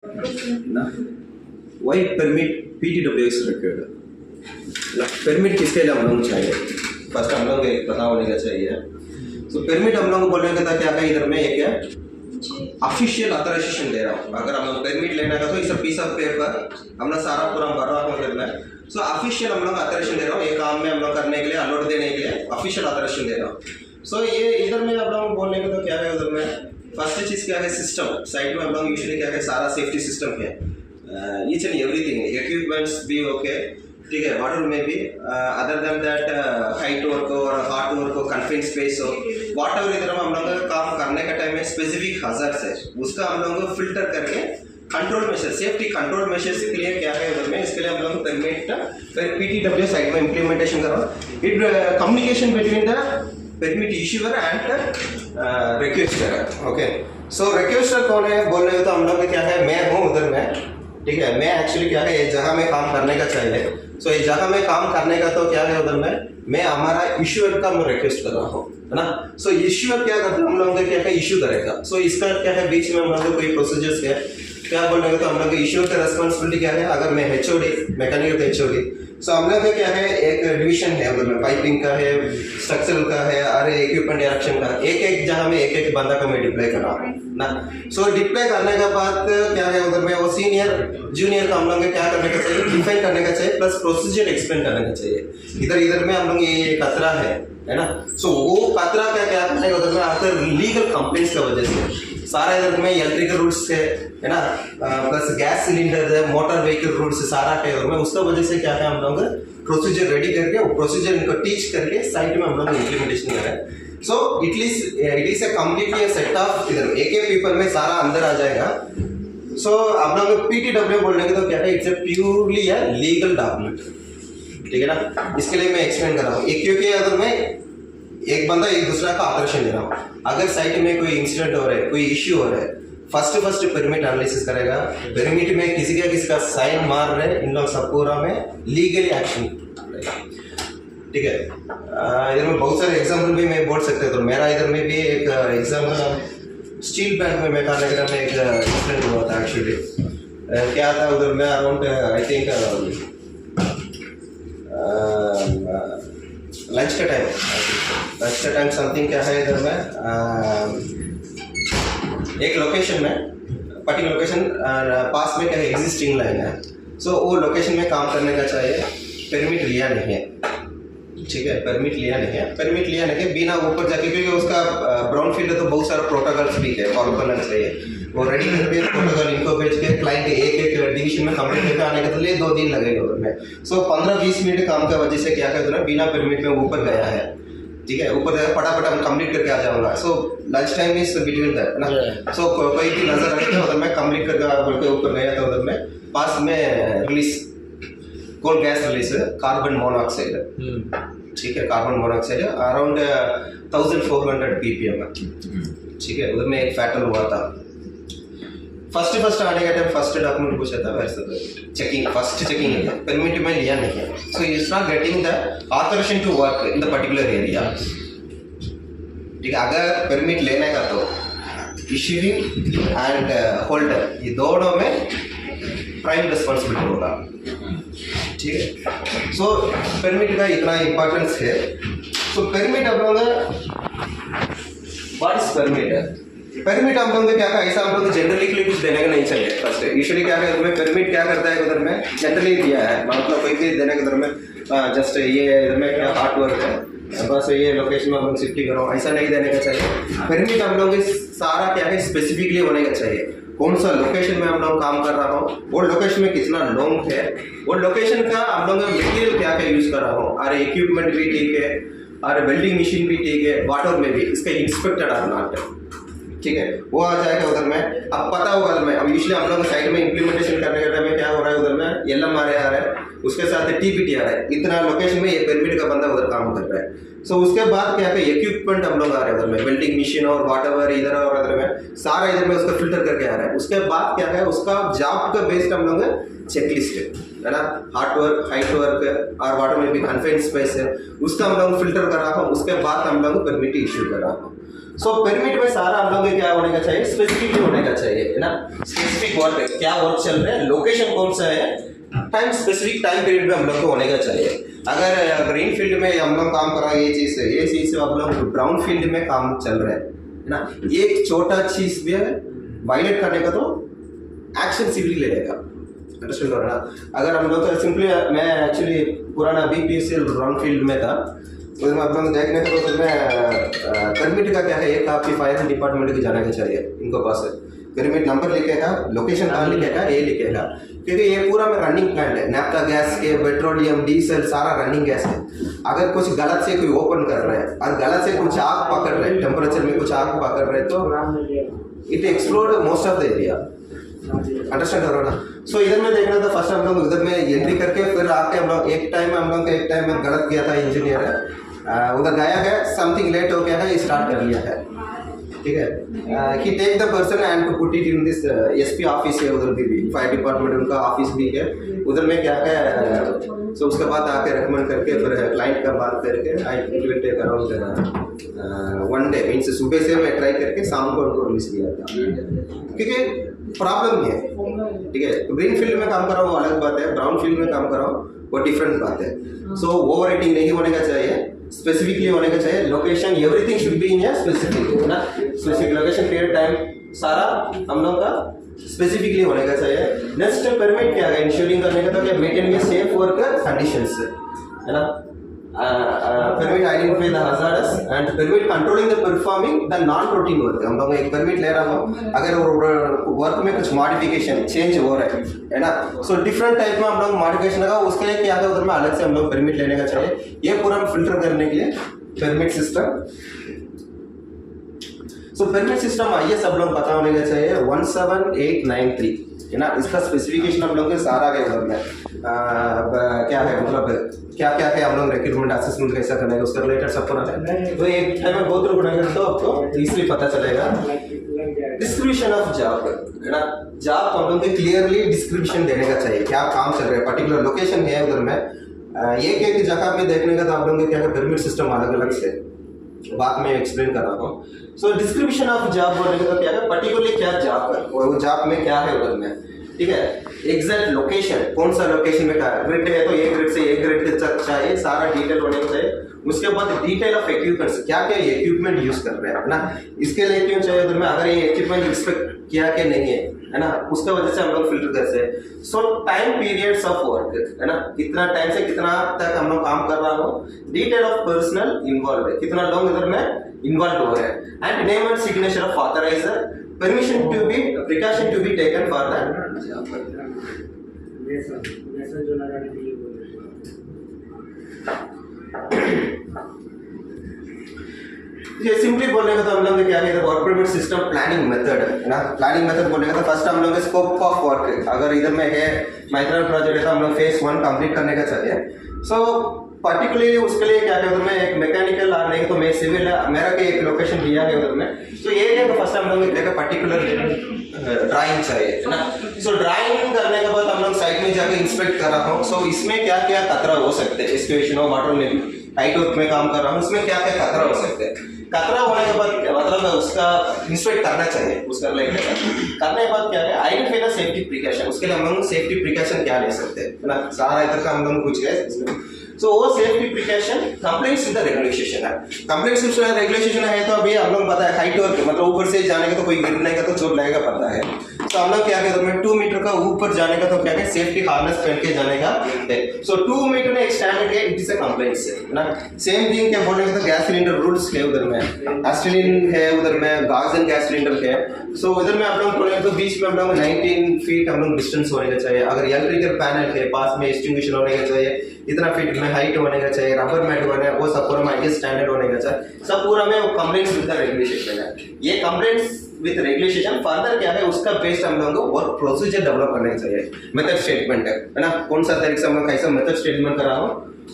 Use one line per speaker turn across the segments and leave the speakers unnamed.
ना वही permit PTWS required permit किसके लिए हम लोग चाहिए फर्स्ट हम लोग एक पता होने का चाहिए सो परमिट हम लोग बोलने का था क्या का इधर में एक है ऑफिशियल ऑथराइजेशन दे रहा हूँ अगर हम लोग परमिट लेना का तो इस पीस ऑफ पेपर हमने सारा पूरा भर रहा हूँ इधर में सो ऑफिशियल हम लोग ऑथराइजेशन दे रहा हूँ एक काम में हम लोग करने के लिए अलाउड देने के लिए ऑफिशियल ऑथराइजेशन दे रहा हूँ सो ये इधर में हम लोग बोलने का तो क्या है उधर में फर्स्ट चीज क्या है सिस्टम साइड में हम लोग यूजुअली क्या है सारा सेफ्टी सिस्टम है ईच एंड एवरीथिंग इक्विपमेंट्स भी ओके ठीक है वाटर में भी other than that height work और हार्ड वर्क हो कन्फाइंड स्पेस हो वॉट एवर इधर हम लोग काम करने का टाइम में स्पेसिफिक हजार्ड्स है उसका हम लोग फिल्टर करके control measures safety control measures के लिए क्या है उधर में इसके लिए हम लोग परमिट फिर PTW साइड में इम्प्लीमेंटेशन करो it communication between the permit issuer and requester okay so requester कौन है बोल रहे हो तो हम लोग क्या है मैं हूँ उधर में ठीक है मैं एक्चुअली क्या है ये जगह में काम करने का चाहिए सो ये जगह में काम करने का तो क्या है उधर में मैं हमारा इश्यूअर का मैं रिक्वेस्ट कर रहा हूँ है ना सो इश्यूअर क्या करते हैं हम लोग क्या है इश्यू करेगा सो इसका क्या है बीच में हम लोग कोई प्रोसीजर्स है क्या बोलने का तो हम लोग इश्यूअर का रेस्पॉन्सिबिलिटी क्या है अगर मैं HOD मैकेनिकल HOD सो हम लोग क्या है एक डिवीजन है उधर में पाइपिंग का है स्ट्रक्चरल का है और इक्विपमेंट डायरेक्शन का एक एक जगह में एक एक बंदा को मैं डिप्लॉय कर रहा हूँ ना सो डिप्लॉय करने के बाद क्या है उधर में वो सीनियर जूनियर का हम लोग क्या करने का चाहिए डिफाइन करने का चाहिए प्लस प्रोसीजर एक्सप्लेन करने का चाहिए इधर में हम लोग ये कचरा है ना सो वो कचरा क्या करना है उधर में आकर लीगल कंप्लेंट्स की वजह से सारा इधर में इलेक्ट्रिकल रूट्स है ना प्लस गैस सिलेंडर है मोटर व्हीकल रूट्स सारा है और में उसका वजह से क्या है हम लोग प्रोसीजर रेडी करके वो प्रोसीजर इनको टीच करके साइट में हम लोग इम्प्लीमेंटेशन कर रहे हैं so it is a completely set of इधर एक पेपर में सारा अंदर आ जाएगा सो आप लोग PTW बोलने के तो क्या है it's a purely a legal document ठीक है ना इसके लिए मैं एक्सप्लेन कर रहा हूँ क्योंकि अगर मैं एक बंदा एक दूसरा का ऑपरेशन दे रहा हूँ अगर साइट में कोई इंसिडेंट हो रहा है कोई इश्यू हो रहा है फर्स्ट परमिट एनालिसिस करेगा परमिट में किसका साइन मार रहे इन लोग सब पूरा में लीगली एक्शन ठीक है इधर में बहुत सारे एग्जाम्पल भी मैं बोल सकते तो मेरा इधर में भी एक एग्जाम्पल स्टील प्लांट में मैकेनिकल में एक एक्सीडेंट हुआ था एक्चुअली क्या था उधर में अराउंड आई थिंक लंच का टाइम समथिंग क्या है इधर में एक लोकेशन में पर्टिकुलर लोकेशन पास में क्या है एग्जिस्टिंग लाइन है सो वो लोकेशन में काम करने का चाहिए परमिट लिया नहीं है ठीक है परमिट लिया नहीं है बिना ऊपर जाके क्योंकि उसका ब्राउन फील्ड है तो बहुत सारा प्रोटोकॉल्स भी है फॉलो करना चाहिए वो रेडी करके प्रोटोकॉल इनको भेज के क्लाइंट एक डिवीजन में कंप्लीट करके आने के लिए 2 दिन लगेगा उधर में सो 15-20 मिनट काम का वजह से क्या करते हैं बिना परमिट में ऊपर गया है ठीक है ऊपर गया फटाफट हम कंप्लीट करके आ जाऊंगा so lunch time is between that ना सो कोई भी नजर रखे उधर में कंप्लीट करके बोल के ऊपर गया था उधर में पास में release coal gas release carbon monoxide ठीक है कार्बन मोनोऑक्साइड अराउंड 1400 ppm ठीक है उधर में एक फैटल हुआ था फर्स्ट आने का टाइम फर्स्ट डॉक्यूमेंट पूछा था वैसे चेकिंग है परमिट में लिया नहीं है so it's not getting the authorization to work in the particular area ठीक है अगर परमिट लेने का तो इश्यूइंग एंड होल्डर ये दोनों में प्राइम रिस्पॉन्सिबिलिटी होगा ठीक है सो परमिट का इतना इम्पोर्टेंस है सो परमिट हम लोग व्हाट इज परमिट हम लोग क्या का ऐसा हम लोग जनरली के लिए कुछ देने का नहीं चाहिए फर्स्ट यूजुअली क्या है उधर में परमिट क्या करता है उधर में जनरली दिया है मतलब कोई भी देने के उधर में जस्ट ये इधर में क्या हार्ड वर्क है बस ये लोकेशन में हम लोग शिफ्ट करो ऐसा नहीं देने का चाहिए परमिट हम लोग सारा क्या है स्पेसिफिकली होने का चाहिए कौन सा लोकेशन में हम लोग काम कर रहा हूँ वो लोकेशन में कितना लॉन्ग है वो लोकेशन का हम लोग मटेरियल क्या यूज कर रहा हूँ और इक्विपमेंट भी ठीक है और वेल्डिंग मशीन भी ठीक है वाटर में भी इसका इंस्पेक्टेड आर नॉट ठीक है वो आ जाएगा उधर में अब पता होगा में अब यूजुअली हम लोग साइड में इम्प्लीमेंटेशन करने के टाइम में क्या हो रहा है उधर में LMRA आ रहा है उसके साथ TPT आ रहा है इतना लोकेशन में ये परमिट का बंदा उधर काम कर रहा है सो उसके बाद क्या है इक्विपमेंट हम लोग आ रहे हैं उधर में वेल्डिंग मशीन और वाटएवर इधर और उधर में सारा इधर में उसका फिल्टर करके आ रहा है उसके बाद क्या है उसका जॉब का बेस्ड हम लोग चेकलिस्ट है ना हार्ड वर्क हाइट वर्क और वाटर में भी कन्फाइंड स्पेस है उसका हम लोग फिल्टर कर रहा हूँ उसके बाद हम लोग परमिट इश्यू कर रहा हूँ सो परमिट में सारा हम लोग क्या होने का चाहिए, स्पेसिफिक होने का चाहिए, है ना। स्पेसिफिक वर्क, क्या वर्क चल रहा है, लोकेशन कौन सा है, टाइम, स्पेसिफिक टाइम पीरियड में हम लोग को होने का चाहिए। अगर ग्रीन फील्ड में हम लोग काम कर रहे हैं, ये चीज से हम लोग ब्राउन फील्ड में काम चल रहा है ना, एक छोटा चीज भी वायलेट करने का तो एक्शन सिविल लेगा, अंडरस्टैंड करो ना। अगर हम लोग सिंपली, मैं एक्चुअली पुराना बीपीएससी ब्राउन फील्ड में था, उसमें आप लोग देखने को तो उसमें परमिट का क्या है, एक आपकी फायर डिपार्टमेंट की जाना के चाहिए, इनको पास है परमिट नंबर लिखेगा, लोकेशन कहाँ लिखेगा, ये लिखेगा, क्योंकि ये पूरा में रनिंग प्लांट है, नैप्था गैस के, पेट्रोलियम, डीजल, सारा रनिंग गैस है। अगर कुछ गलत से कोई ओपन कर रहा है और गलत से कुछ आग पकड़ रहे हैं, टेम्परेचर में कुछ आग पकड़ रहे हैं, तो it explode most of the area, understand करो ना। सो इधर में देखना था, फर्स्ट हम लोग इधर में एंट्री करके फिर आके हम लोग एक टाइम में गलत किया था, इंजीनियर है उधर गया है, समथिंग लेट हो गया है, स्टार्ट कर लिया है, ठीक है। He take the person and to put it in this SP office है, उधर भी फायर डिपार्टमेंट उनका ऑफिस भी है, उधर में क्या है। सो उसके बाद आके रेकमेंड करके फिर क्लाइंट का बात करके I will take around 1 day, means सुबह से मैं ट्राई करके शाम को उनको रिलीज किया था, क्योंकि प्रॉब्लम ये है, ठीक है। ग्रीन फील्ड में काम कर रहा हूँ वो अलग बात है, ब्राउन फील्ड में काम कर रहा हूँ वो डिफरेंट बात है। सो ओवर रेटिंग नहीं होने का चाहिए, स्पेसिफिकली होने का चाहिए, location everything should be in a specific, है ना। स्पेसिफिक लोकेशन, पीरियड, टाइम, सारा हम लोग का स्पेसिफिकली होने का चाहिए। नेक्स्ट परमिट क्या है, इंश्योरिंग करने का, तो क्या मेंटेन सेफ वर्क कंडीशंस, है ना। permit identify the hazardous and permit controlling the performing the non routine work। हम लोग एक परमिट ले रहा हूँ, अगर वर्क में कुछ मॉडिफिकेशन चेंज हो रहा है ना, सो डिफरेंट टाइप में हम लोग मॉडिफिकेशन लगा, उसके लिए क्या है उधर में अलग से हम लोग परमिट लेने का चाहिए। ये पूरा फिल्टर करने के लिए परमिट सिस्टम, सो परमिट सिस्टम आइए सब लोग पता होने का चाहिए 17893, है ना। इसका स्पेसिफिकेशन हम लोग के सारा के उधर में क्या है, मतलब क्या क्या है, हम लोग रिक्रूटमेंट असेसमेंट कैसा करना है, उसका रिलेटेड सब पता है, तो एक टाइम में बहुत थ्रू बनाएंगे तो आपको इजीली पता चलेगा। डिस्क्रिप्शन ऑफ जॉब, है ना, जॉब हम लोग को क्लियरली डिस्क्रिप्शन देने का चाहिए, क्या काम चल रहा है, पर्टिकुलर लोकेशन है उधर में, एक जगह पे देखने का तो आप लोगों को क्या है परमिट सिस्टम अलग अलग से बात में एक्सप्लेन कर रहा हूँ। सो डिस्क्रिप्शन ऑफ जॉब बोलने का क्या है, पर्टिकुलरली क्या जॉब है, वो जॉब में क्या है उधर में, ठीक है। एग्जैक्ट लोकेशन, कौन सा लोकेशन में क्या ग्रिड है, तो एक ग्रिड से एक ग्रिड तक चाहिए, सारा डिटेल होने को चाहिए। उसके बाद डिटेल ऑफ इक्विपमेंट्स, क्या क्या इक्विपमेंट यूज कर रहे हैं, है ना, इसके लिए क्यों चाहिए उधर में, अगर ये इक्विपमेंट इंस्पेक्ट किया कि नहीं है ना, उसका वजह से हम लोग फिल्टर करते हैं। सो टाइम पीरियड्स ऑफ वर्क, है ना, कितना टाइम से कितना तक हम लोग काम कर रहा हो, डिटेल ऑफ पर्सनल इन्वॉल्व है, कितना लोग इधर में इन्वॉल्व हो रहे हैं, and name and signature of authoriser, permission to be, precaution to be taken for that job।
जो लगाने के लिए
ये सिंपली बोलने का तो हम लोग क्या कहते हैं, work permit system planning method, है ना। प्लानिंग मेथड बोलने का तो फर्स्ट हम लोग स्कोप ऑफ वर्क, अगर इधर में है माइक्रो प्रोजेक्ट है तो हम लोग फेज 1 कंप्लीट करने का चाहिए। सो पर्टिकुलरली उसके लिए क्या कहते हैं, मैं एक मैकेनिकल आ नहीं तो मैं सिविल है, मेरा के एक लोकेशन दिया है उधर में, तो ये है तो फर्स्ट हम लोग एक पर्टिकुलर ड्राइंग चाहिए, है ना। सो ड्राइंग करने के बाद हम लोग साइट में जाकर इंस्पेक्ट कर रहा हूँ, सो इसमें क्या क्या खतरा हो सकते हैं, एक्सकेवेशन हो, वाटर में हाइट वर्क में काम कर रहा हूँ, उसमें क्या क्या खतरा हो सकते हैं। खतरा होने के बाद मतलब उसका इंस्पेक्ट करना चाहिए, उसका करने के बाद क्या है, आइडेंटिफाई द सेफ्टी प्रिकॉशन, उसके लिए हम लोग सेफ्टी प्रिकॉशन क्या ले सकते हैं, है ना, सारा इधर का हम लोग कुछ है। सो वो safety precaution complaints with the regulation है, कंप्लेंट्स विद रेगुलेशन है, तो अभी हम लोग पता है हाइट वर्क मतलब ऊपर से जाने का तो कोई गिरने का तो चोट लगेगा पता है। तो हम लोग क्या कहते हैं 2 मीटर का ऊपर जाने का तो क्या है सेफ्टी हार्नेस पहन के जाने का है। सो 2 मीटर में एक्सटेंडेड है, इट इज अ कंप्लेंट्स है ना। सेम थिंग क्या बोलने का तो गैस सिलेंडर रूल्स है उधर में, एस्टिलिन है उधर में, गाजन गैस सिलेंडर है। सो उधर में आप लोग बोले तो बीच में हम लोग 19 फीट हम लोग डिस्टेंस होने का चाहिए, अगर इलेक्ट्रिकल पैनल के पास में एक्सटिंग्विशर होने का चाहिए, इतना फीट में हाइट होने का चाहिए, रबर मैट होने वो सब पूरा में स्टैंडर्ड होने का चाहिए, सब पूरा में वो कंप्लेंट्स विद द रेगुलेशन है। ये कंप्लेंट्स विद रेगुलेशन फर्दर क्या है उसका बेस्ड हम लोगों को वर्क प्रोसीजर डेवलप करना चाहिए, मेथड स्टेटमेंट है ना, कौन सा तरीके से हम लोग कैसा मेथड स्टेटमेंट कर रहा हूँ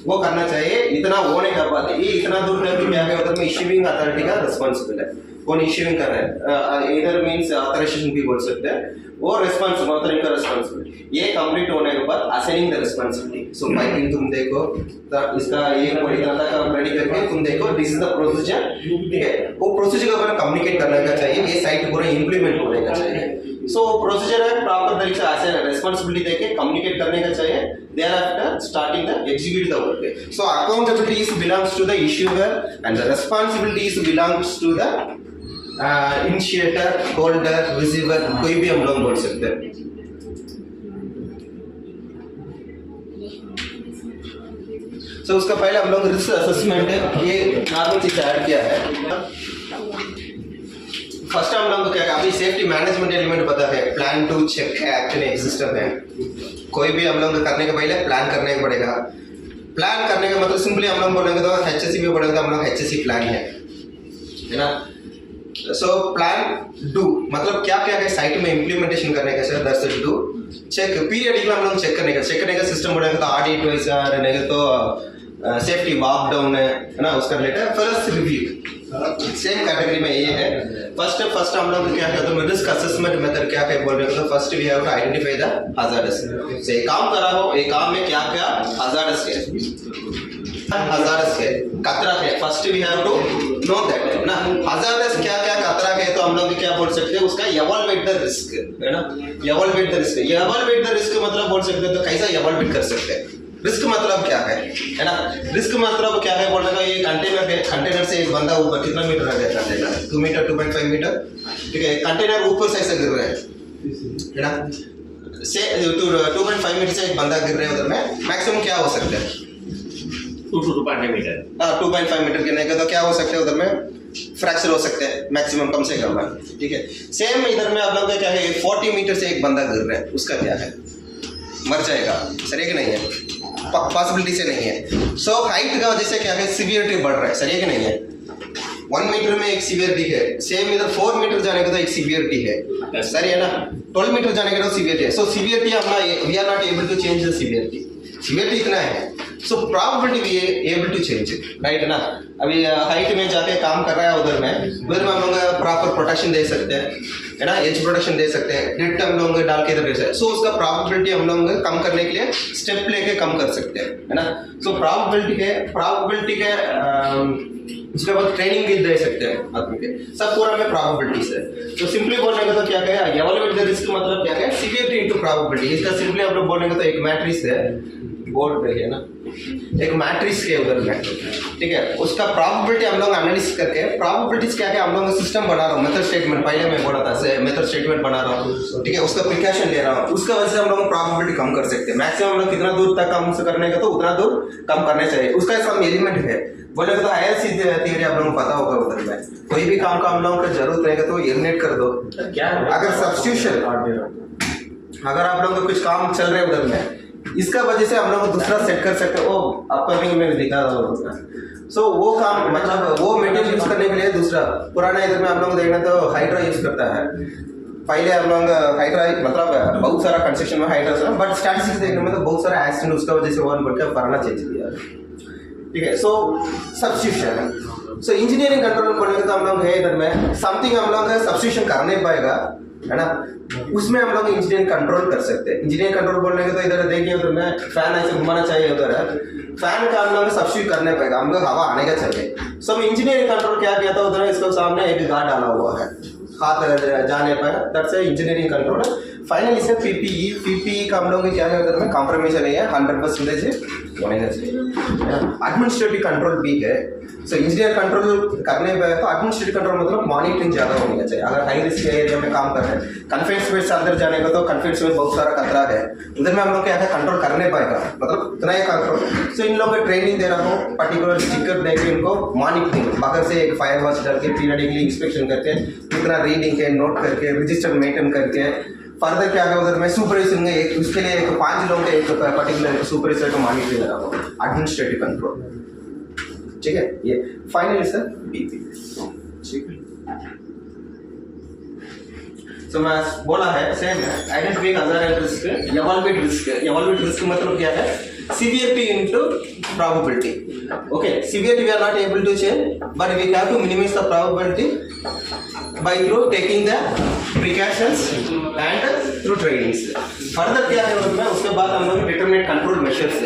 वो करना चाहिए। इतना होने का बाद ये इतना दूर है कि क्या है उधर में इश्यूइंग अथॉरिटी का रिस्पॉन्सिबल है, कौन इश्यूइंग कर रहा है, इधर मीन्स ऑथराइजेशन भी बोल सकते हैं, वो रेस्पॉन्सिबिलिटी मतलब इनका रेस्पॉन्सिबिलिटी ये कंप्लीट होने के बाद assigning the responsibility so piping तुम देखो तब इसका ये पूरी तरह का रेडी करके तुम देखो दिस इज द प्रोसीजर ठीक है वो प्रोसीजर का पूरा कम्युनिकेट करने का चाहिए ये साइट पूरा इंप्लीमेंट होने का चाहिए सो प्रोसीजर है प्रॉपर तरीके से असाइन रेस्पॉन्सिबिलिटी देके कम्युनिकेट करने का चाहिए thereafter starting the execute the work so accountability belongs to the issuer and the responsibilities belongs to the initiator holder receiver कोई भी हम लोग बोल सकते हैं सो उसका पहले हम लोग रिस्क असेसमेंट ये नॉर्मल चीज ऐड किया है फर्स्ट हम लोग क्या अभी सेफ्टी मैनेजमेंट एलिमेंट पता है प्लान टू चेक है एक्चुअली एक सिस्टम है कोई भी हम लोग करने के पहले प्लान करने का पड़ेगा प्लान करने का मतलब सिंपली हम लोग बोलेंगे तो HSE में बोलेंगे तो हम लोग HSE प्लान है ना सो प्लान डू मतलब क्या क्या है साइट में इम्प्लीमेंटेशन करने का sir that's do check periodically हम लोग चेक करने का सिस्टम बोलेंगे तो ऑडिट वाइज रहेगा तो सेफ्टी वॉक डाउन है ना उसका related first review same category में ये है फर्स्ट हम लोग क्या कहते हैं रिस्क असेसमेंट मेथड क्या है बोल रहे हो तो first we have to identify the hazards से एक काम करा हो एक काम में क्या क्या हजार्डस है खतरा है first we have to know that ना हजार्डस क्या क्या खतरा है तो हम लोग क्या बोल सकते हैं उसका एवॉल्वेट द रिस्क है ना एवॉल्वेट द रिस्क मतलब बोल सकते हैं तो कैसा एवॉल्वेट कर सकते हैं रिस्क मतलब क्या है ना रिस्क मतलब क्या है बोलने का ये कंटेनर से एक बंदा ऊपर कितना मीटर है कंटेनर 2 मीटर 2.5 मीटर ठीक है कंटेनर ऊपर से ऐसे गिर रहा है ना से 2.5 मीटर से एक बंदा गिर रहा है उधर में मैक्सिमम क्या हो सकता है
2.5 मीटर
2.5 मीटर गिरने का तो क्या हो सकता है उधर में फ्रैक्चर हो सकते हैं मैक्सिमम कम से कम ठीक है सेम इधर में आप लोग का क्या है 40 मीटर से एक बंदा गिर रहा है उसका क्या है मर जाएगा सही कि नहीं है पॉसिबिलिटी से नहीं है सो हाइट का वजह से क्या है सीवियरिटी बढ़ रहा है सही कि नहीं है 1 मीटर में एक सीवियरिटी है सेम इधर 4 मीटर जाने का तो एक सीवियरिटी है सही है ना 12 मीटर जाने का तो सीवियरिटी है सो सीवियरिटी हम we are not able to change the severity इतना है so probability we able to change right ना अभी हाइट में जाके काम कर रहा है उधर में हम लोग प्रॉपर प्रोटेक्शन दे सकते हैं है ना एज प्रोटेक्शन दे सकते हैं डेट हम लोग डाल के इधर दे सकते हैं सो उसका प्रोबेबिलिटी हम लोग कम करने के लिए स्टेप लेके कम कर सकते हैं है ना सो प्रोबेबिलिटी के उसके बाद ट्रेनिंग भी दे सकते हैं आदमी के सब पूरा में प्रोबेबिलिटीज है तो सिंपली बोलने का तो क्या है एवॉल्वेट द रिस्क मतलब क्या है सीवियरिटी इनटू प्रोबेबिलिटी इसका सिंपली हम लोग बोलेंगे तो एक मैट्रिक्स है बोर्ड पे है ना एक मैट्रिक्स के उधर में ठीक है उसका प्रोबेबिलिटी हम लोग एनालिसिस करके प्रोबेबिलिटीज क्या है हम लोग सिस्टम बना रहा हूँ मेथड स्टेटमेंट पहले मैं बोला था मेथड स्टेटमेंट बना रहा हूँ ठीक है उसका प्रिकॉशन ले रहा हूँ उसका वजह से हम लोग प्रोबेबिलिटी कम कर सकते हैं मैक्सिमम हम लोग कितना दूर तक कम करने का तो उतना दूर कम करना चाहिए उसका सब एलिमेंट है बोले तो हायर सी थियरी आप लोगों को पता होगा उधर में कोई भी काम का हम लोगों को जरूरत रहेगा तो एलिमिनेट कर दो
क्या
अगर सब्स्टिट्यूशन अगर आप लोगों को कुछ काम चल रहे उधर में इसका वजह से हम लोग दूसरा सेट कर सकते हैं वो अपकमिंग में दिखा रहा हूँ सो वो काम मतलब वो मटेरियल यूज करने के लिए दूसरा पुराना इधर में हम लोग देखना तो हाइड्रा यूज करता है पहले हम लोग हाइड्रा मतलब बहुत सारा कंस्ट्रक्शन में हाइड्रा बट स्टैटिस्टिक्स देखने में तो बहुत सारा एक्सीडेंट उसका वजह से वन बढ़कर फराना चेंज किया ठीक है सो सब्स्टिट्यूशन सो इंजीनियरिंग कंट्रोल करने का तो हम लोग है इधर में समथिंग हम लोग सब्स्टिट्यूशन कर नहीं पाएगा है ना उसमें हम लोग इंजीनियरिंग कंट्रोल कर सकते हैं इंजीनियरिंग कंट्रोल बोलने के तो इधर देखिए उधर में फैन ऐसे घुमाना चाहिए उधर है फैन का हम लोग सब्स्टिट्यूट करने पाएगा हम लोग हवा आने का चाहिए सो इंजीनियरिंग कंट्रोल क्या किया था उधर इसको सामने एक गार्ड डाला हुआ है हाथ जाने पर दैट्स इंजीनियरिंग कंट्रोल फाइनल इसमें पीपीई का हम लोग क्या है उधर में कॉम्प्रोमाइज नहीं है 100% होने का चाहिए एडमिनिस्ट्रेटिव कंट्रोल भी है सो इंजीनियर कंट्रोल करने पे तो एडमिनिस्ट्रेटिव कंट्रोल मतलब मॉनिटरिंग ज़्यादा होनी चाहिए अगर हाई रिस्क एरिया में काम कर रहे हैं कन्फाइंड स्पेस अंदर जाने का तो कन्फाइंड स्पेस बहुत सारा खतरा है उधर में हम लोग क्या है कंट्रोल करने पाएगा मतलब इतना ही कंट्रोल सो इन लोगों को ट्रेनिंग दे रहा हूँ पर्टिकुलर स्टिकर देके इनको मॉनिटरिंग बाहर से एक फायर वॉच डाल के पीरियडिकली इंस्पेक्शन करके कितना रीडिंग के नोट करके रजिस्टर मेंटेन करके फर्दर क्या है उधर में सुपरवाइजर एक उसके लिए एक 5 लोगों के एक पर्टिकुलर सुपरवाइजर को मॉनिटरिंग कर रहा हूँ एडमिनिस्ट्रेटिव कंट्रोल ठीक है ये फाइनली सर बीपी ठीक है तो मैं बोला है सेम है identify hazard risk evaluate risk मतलब क्या है severity into probability okay severity we are not able to change but we have to minimise the probability by through taking the precautions and through trainings. Further क्या है उसमें, उसके बाद हम लोग डिटरमिनेट कंट्रोल मेजर्स।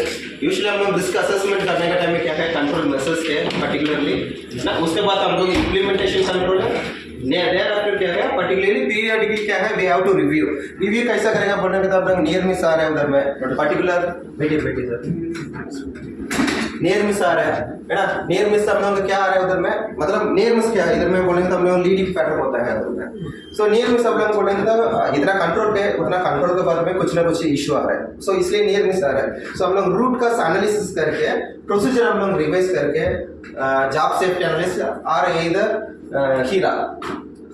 यूजुअली हम लोग risk assessment करने का टाइम में क्या है कंट्रोल मेजर्स के पर्टिकुलरली ना, उसके बाद हम लोग इम्प्लीमेंटेशन कंट्रोल है देयर आफ्टर क्या है पर्टिकुलरली पीरियडिकली क्या है वी हैव टू रिव्यू कैसा करेगा बोलने के तो हम लोग नियर मिस आ रहा है उधर में पर्टिकुलर बेटे सर नियर मिस आ रहा है ना। नियर मिस हम लोग क्या आ रहा है उधर में, मतलब नियर मिस क्या है इधर में बोलेंगे तो हम लोग लीडिंग पैटर्न होता है उधर में। सो नियर मिस हम लोग बोलेंगे तो इतना कंट्रोल पे उतना कंट्रोल के बाद में कुछ ना कुछ इशू आ रहा है, सो इसलिए नियर मिस आ रहा है। सो हम लोग रूट का एनालिसिस करके प्रोसीजर हम लोग रिवाइज करके जॉब सेफ्टी एनालिसिस और इधर हीरा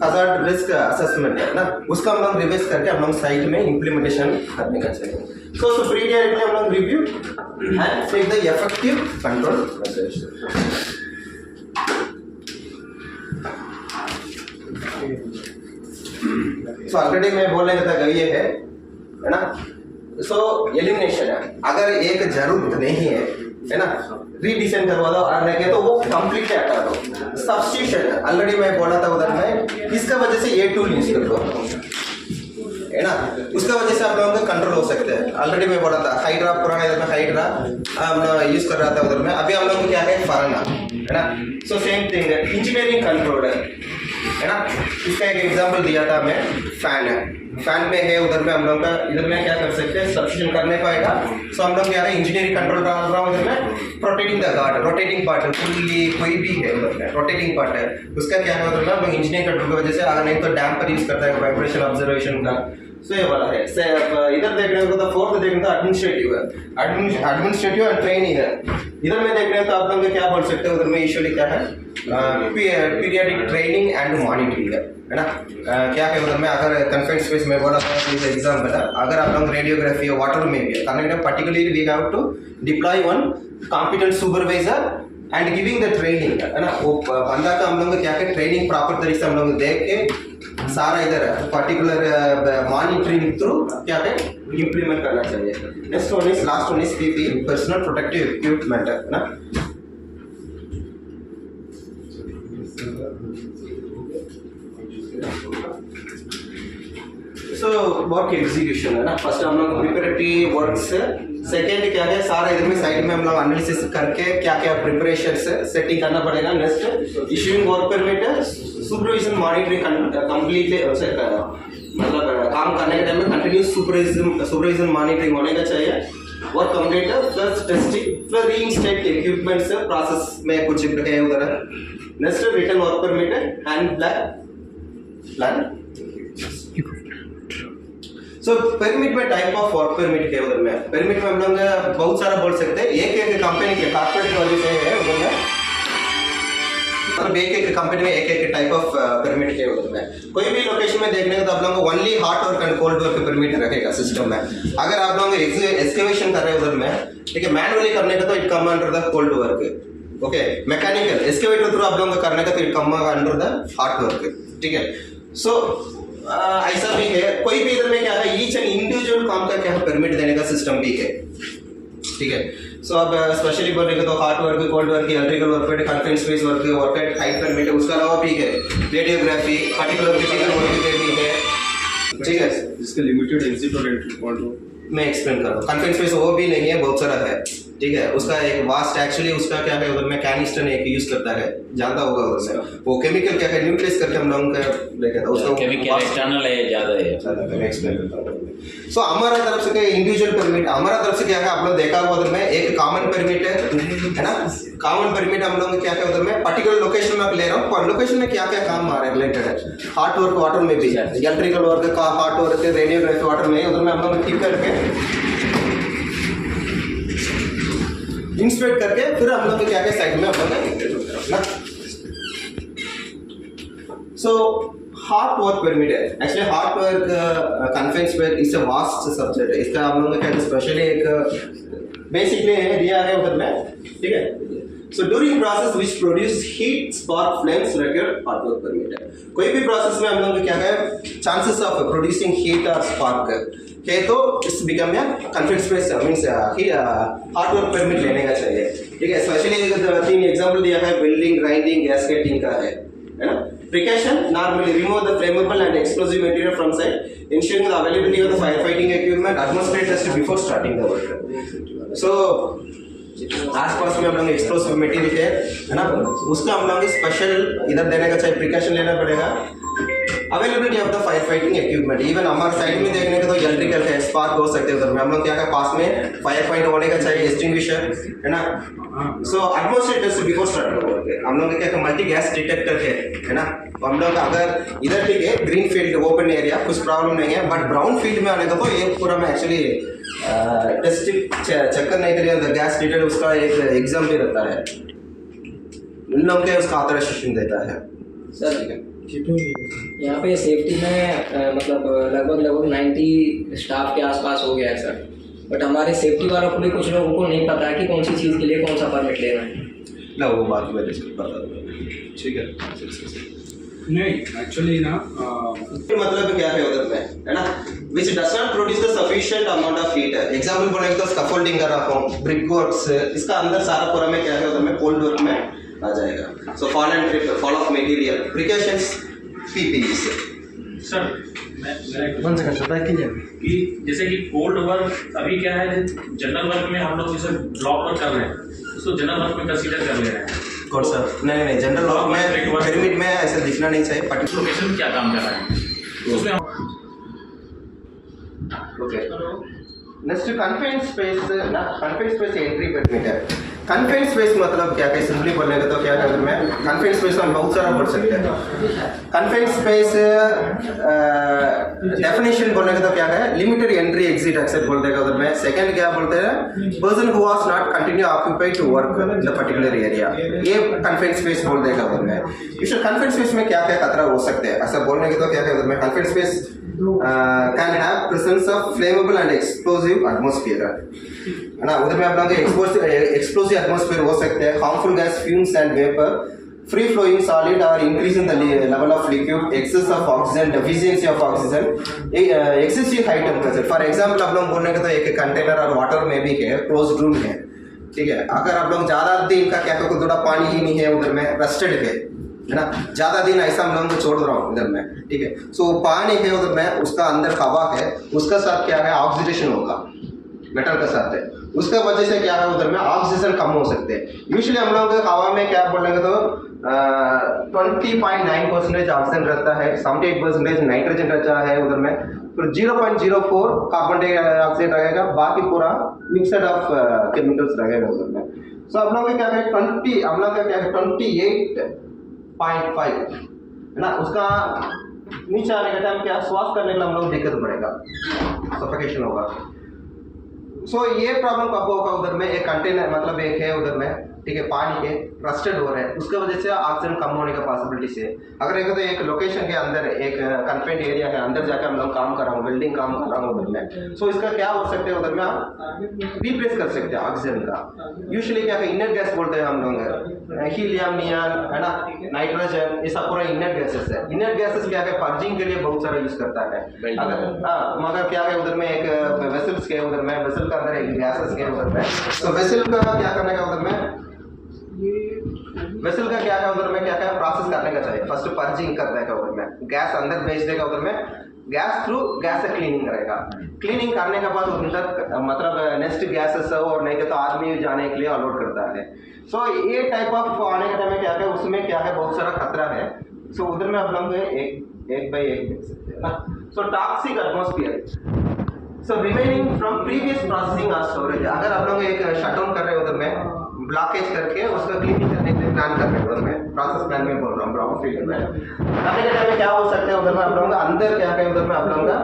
हजार्ड रिस्क असेसमेंट है ना, उसका हम लोग रिवाइज करके हम लोग साइट में इम्प्लीमेंटेशन करने का चाहिए। सो पीरियडिकली हम लोग review and take the effective control measures. So already मैं बोलने का था ये है ना। सो एलिमिनेशन है, अगर एक जरूरत नहीं है ना रीडिजाइन करवा दो और नहीं तो वो कंप्लीट हटा दो। सब्स्टिट्यूशन ऑलरेडी मैं बोला था उधर में, इसका वजह से ये टूल यूज कर दो है ना, उसका वजह से आप लोगों का कंट्रोल हो सकते हैं। ऑलरेडी मैं बोला था हाइड्रा, पुराना इधर में हाइड्रा हम यूज कर रहा था उधर में, अभी हम लोग को क्या है फरना है ना। सो सेम थिंग है इंजीनियरिंग कंट्रोल है ना। इसका एक एग्जांपल दिया था मैं, फैन है, फैन में है उधर में हम लोग का इधर में क्या कर सकते हैं सब्स्टिट्यूशन करने पाएगा। सो हम लोग क्या है इंजीनियरिंग कंट्रोल कर रहा हूँ उधर में, protecting the guard rotating part fully कोई भी है उधर में रोटेटिंग पार्ट है, उसका क्या है उधर में हम लोग इंजीनियरिंग कंट्रोल की वजह से अगर नहीं तो डैम्पर यूज करता है वाइब्रेशन ऑब्जर्वेशन का। सो ये वाला है इधर देखने को तो फोर्थ देखने तो एडमिनिस्ट्रेटिव है, एडमिनिस्ट्रेटिव एंड ट्रेनिंग है। इधर में देख रहे हैं तो आप लोग क्या बोल सकते हैं उधर में यूजुअली क्या है पीरियडिक ट्रेनिंग एंड मॉनिटरिंग है ना। क्या है उधर में अगर कन्फाइंड स्पेस में बोला था एग्जाम्पल है, अगर आप लोग रेडियोग्राफी वाटर में भी है करने particularly we have to deploy one competent supervisor and giving the training है ना। वो बंदा का हम लोग क्या है ट्रेनिंग प्रॉपर तरीके से हम लोग देख के सारा इधर पर्टिकुलर मॉनिटरिंग थ्रू क्या है इंप्लीमेंट करना चाहिए। Next one is last one is PP personal protective equipment है ना। सो वर्क एग्जीक्यूशन है ना, फर्स्ट हम लोग प्रिपरेटरी वर्क्स, सेकेंड क्या है सारा इधर में साइड में हम लोग एनालिसिस करके क्या क्या प्रिपरेशन सेटिंग करना पड़ेगा। Next issuing work permit, supervision monitoring completely मतलब काम करने के टाइम में कंटिन्यूस सुपरविजन मॉनिटरिंग होने का चाहिए। Work complete plus testing plus reinstate equipments process में कुछ है उधर। Next written work permit and plan. So permit में टाइप ऑफ वर्क परमिट के उधर में परमिट में हम लोग बहुत सारा बोल सकते हैं, एक एक कंपनी के कॉर्पोरेट की वजह से है उधर में, मतलब एक एक कंपनी में एक एक टाइप ऑफ परमिट के उधर में। कोई भी लोकेशन में देखने को तो आप लोगों को only hot work and cold work permit रखेगा सिस्टम में। अगर आप लोग एक्सकेवेशन कर रहे हैं उधर में ठीक है मैनुअली करने का तो it come under the cold work, okay. Mechanical excavator through आप लोगों का करने का तो it come under the hot work, ठीक है। सो ऐसा भी है, कोई भी इधर में क्या है ईच एंड इंडिविजुअल काम का क्या है परमिट देने का सिस्टम भी है, ठीक है। सो अब स्पेशली बोलेंगे तो hot work, cold work, electrical work, confidence space work, work at height permit है, उसका अलावा भी है रेडियोग्राफी पर्टिकुलर फिजिकल वर्क भी है, ठीक है।
इसके लिमिटेड एग्जिट और एंट्री पॉइंट
मैं एक्सप्लेन कर रहा हूँ। कॉन्फिडेंस स्पेस वो भी नहीं है, बहुत सारा है, ठीक है। उसका एक वास्ट एक्चुअली उसका क्या है उधर में कैनिस्टर एक यूज करता है, जानता होगा उधर से वो केमिकल क्या है न्यूक्लियस करके हम लोगों का देखा था उसका
केमिकल एक्सटर्नल है ज्यादा है।
मैं एक्सप्लेन करता हूँ। सो हमारा तरफ से क्या इंडिविजुअल परमिट, हमारा तरफ से क्या है आप लोग देखा होगा उधर में एक कॉमन परमिट है ना। कॉमन परमिट हम लोग क्या है उधर में पर्टिकुलर लोकेशन में ले रहा हूँ, लोकेशन में क्या क्या काम आ रहा है रिलेटेड है। हॉट वर्क वाटर में भी है, इलेक्ट्रिकल वर्क का हॉट वर्क, रेडियोग्राफी वाटर में उधर में हम लोग ठीक करके इंस्पेक्ट करके फिर हम लोग क्या क्या साइड में हम लोग ना। सो हॉट वर्क परमिट है, actually hot work confined space is a vast subject है। इसका हम लोग क्या स्पेशली एक बेसिकली दिया है उधर में, ठीक है। So during process which produce heat spark flames require hot work permit है। कोई भी प्रोसेस में हम लोग क्या है चांसेस ऑफ प्रोड्यूसिंग हीट और स्पार्क है तो इट्स बिकम या conflict space means hot work permit लेने का चाहिए, ठीक है। स्पेशली 3 एग्जांपल दिया है, वेल्डिंग, ग्राइंडिंग, गैसकेटिंग का है ना। Precaution: normally remove the flammable and explosive material from site, ensuring the availability of the firefighting equipment, atmosphere test before starting the work. So आसपास में हम लोग एक्सप्लोसिव मटेरियल है ना, उसका हम लोग स्पेशल इधर देने का चाहिए, प्रिकॉशन लेना पड़ेगा। Availability of the fire fighting equipment, even हमारे साइड में देखने का तो इलेक्ट्रिकल है, स्पार्क हो सकते हैं उधर में, हम लोग क्या पास में फायर फाइट होने का चाहिए, एक्सटिंग्विशर है ना। सो एटमॉस्फेयर टेस्ट बिफोर स्टार्ट होगा, हम लोग क्या मल्टी गैस डिटेक्टर है ना। तो हम लोग अगर इधर ठीक है ग्रीन फील्ड ओपन एरिया कुछ प्रॉब्लम नहीं है, बट ब्राउन फील्ड में आने का तो ये पूरा में एक्चुअली टेस्ट चेक करने के लिए गैस डिटेक्टर उसका एक एग्जाम भी रहता है, इन लोगों के उसका ऑथराइजेशन देता है।
सर यहाँ पे सेफ्टी में मतलब लगभग 90 स्टाफ के आसपास हो गया है सर, बट हमारे सेफ्टी वालों को भी कुछ लोगों को नहीं पता है कि कौन सी चीज़ के लिए कौन सा परमिट लेना है
ना, वो बात में बता दूँगा, ठीक है।
नहीं एक्चुअली ना
मतलब क्या है उधर में है ना, which does not produce the sufficient amount of heat। Example बोलेंगे तो स्कैफोल्डिंग कर रहा हूँ, ब्रिक वर्क्स, इसका अंदर सारा पूरा में क्या है उधर में कोल्ड वर्क में आ जाएगा। सो fall and trip, fall of material, precautions PPE से।
सर कि जैसे कि कोल्ड वर्क अभी क्या है, जनरल वर्क में हम लोग जैसे ब्लॉक वर्क कर रहे हैं उसको जनरल वर्क में कंसीडर कर ले रहे हैं।
कौन सा? नहीं जनरल वर्क में पिरामिड में ऐसे दिखना नहीं चाहिए, पर्टिकुलर
लोकेशन में क्या काम कर रहा है उसमें।
ओके, नेक्स्ट कन्फाइंड स्पेस ना, कन्फाइंड स्पेस एंट्री परमिट है। कन्फाइंड स्पेस मतलब क्या है, सिंपली बोलने का तो क्या है मैं, कन्फाइंड स्पेस में बहुत सारा बोल सकते हैं। कन्फाइंड स्पेस डेफिनेशन बोलने का तो क्या है, लिमिटेड एंट्री एग्जिट एक्सेप्ट बोल देगा उधर में। सेकंड क्या बोलते हैं, person who was not continue occupied to work in the particular area, ये कन्फाइंड स्पेस बोल देगा उधर में। इस कन्फाइंड स्पेस में क्या क्या खतरा हो सकते हैं ऐसा बोलने का तो क्या है उधर में, confined space can have presence of flammable and explosive atmosphere है ना, उधर में आप लोग explosive atmosphere हो सकते हैं, harmful gas, fumes and vapor, free flowing solid or increase in the level of liquid, excess of oxygen, deficiency of oxygen, excessive high temperature। for example आप लोग बोलने का तो एक कंटेनर और वाटर में भी है, क्लोज्ड रूम है, ठीक है। अगर आप लोग ज़्यादा दिन का क्या को थोड़ा पानी ही नहीं है उधर में, रस्टेड है ना, ज़्यादा दिन ऐसा हम लोगों को छोड़ रहा हूँ उधर में, ठीक है। सो पानी है उधर में, उसका अंदर हवा है, उसका साथ क्या है ऑक्सीडेशन होगा मेटल का साथ है, उसका वजह से क्या है उधर में ऑक्सीजन कम हो सकते हैं। यूजुअली हम लोग हवा में क्या बोलेंगे तो 20.9% ऑक्सीजन रहता है, 78% नाइट्रोजन रहता है उधर में, फिर 0.04 कार्बन डाइऑक्साइड रहेगा, बाकी पूरा मिक्सड ऑफ केमिकल्स रहेगा उधर में। सो हम लोग क्या है 20, हम लोग क्या है 28.5 है ना, उसका नीचे आने का टाइम क्या श्वास करने के लिए हम लोग दिक्कत पड़ेगा, सफोकेशन होगा। सो ये प्रॉब्लम कब होगा उधर में, एक कंटेनर मतलब एक है उधर में, ठीक है, पानी के रस्टेड हो रहे हैं, उसके वजह से ऑक्सीजन कम होने का पॉसिबिलिटी से। अगर एक तो एक लोकेशन के अंदर एक कन्फाइंड एरिया है, अंदर जाकर हम लोग काम कर रहा हूँ, वेल्डिंग काम कर रहा हूँ उधर में, सो इसका क्या हो सकते हैं उधर में आप रिप्लेस कर सकते हैं ऑक्सीजन का। यूजुअली क्या है इनर गैस बोलते हैं हम लोग, हीलियम, नियॉन है ना, नाइट्रोजन, ये सब पूरा इनर गैसेस है। इनर गैसेस क्या है पर्जिंग के लिए बहुत सारा यूज करता है। अगर मगर क्या है उधर में एक वेसल्स के उधर में, वेसल का अंदर एक गैसेस के उधर में, तो वेसल का क्या करने का उधर में, वेसल का क्या है उधर में क्या क्या प्रोसेस करने का चाहिए, फर्स्ट पर्जिंग कर देगा उधर में, गैस अंदर भेज देगा उधर में, गैस थ्रू गैस से क्लीनिंग करेगा, क्लीनिंग करने के बाद उधर मतलब नेक्स्ट गैसेस और नहीं तो आदमी जाने के लिए अलाउड करता है। सो ये टाइप ऑफ आने के टाइम में क्या है, उसमें क्या है बहुत सारा खतरा है। सो उधर में आप लोग एक बाई एक देख सकते हैं ना। So toxic atmosphere, so remaining from previous processing और स्टोरेज, अगर आप लोग एक शटडाउन कर रहे हैं उधर में, ब्लॉकेज करके उसका क्लीनिंग करने के लिए प्लान कर रहे हैं उधर में, प्रोसेस प्लान में बोल रहा हूँ, ब्राउन फील्ड में आने के टाइम में क्या हो सकता है उधर में आप लोगों का अंदर क्या है उधर में आप लोगों का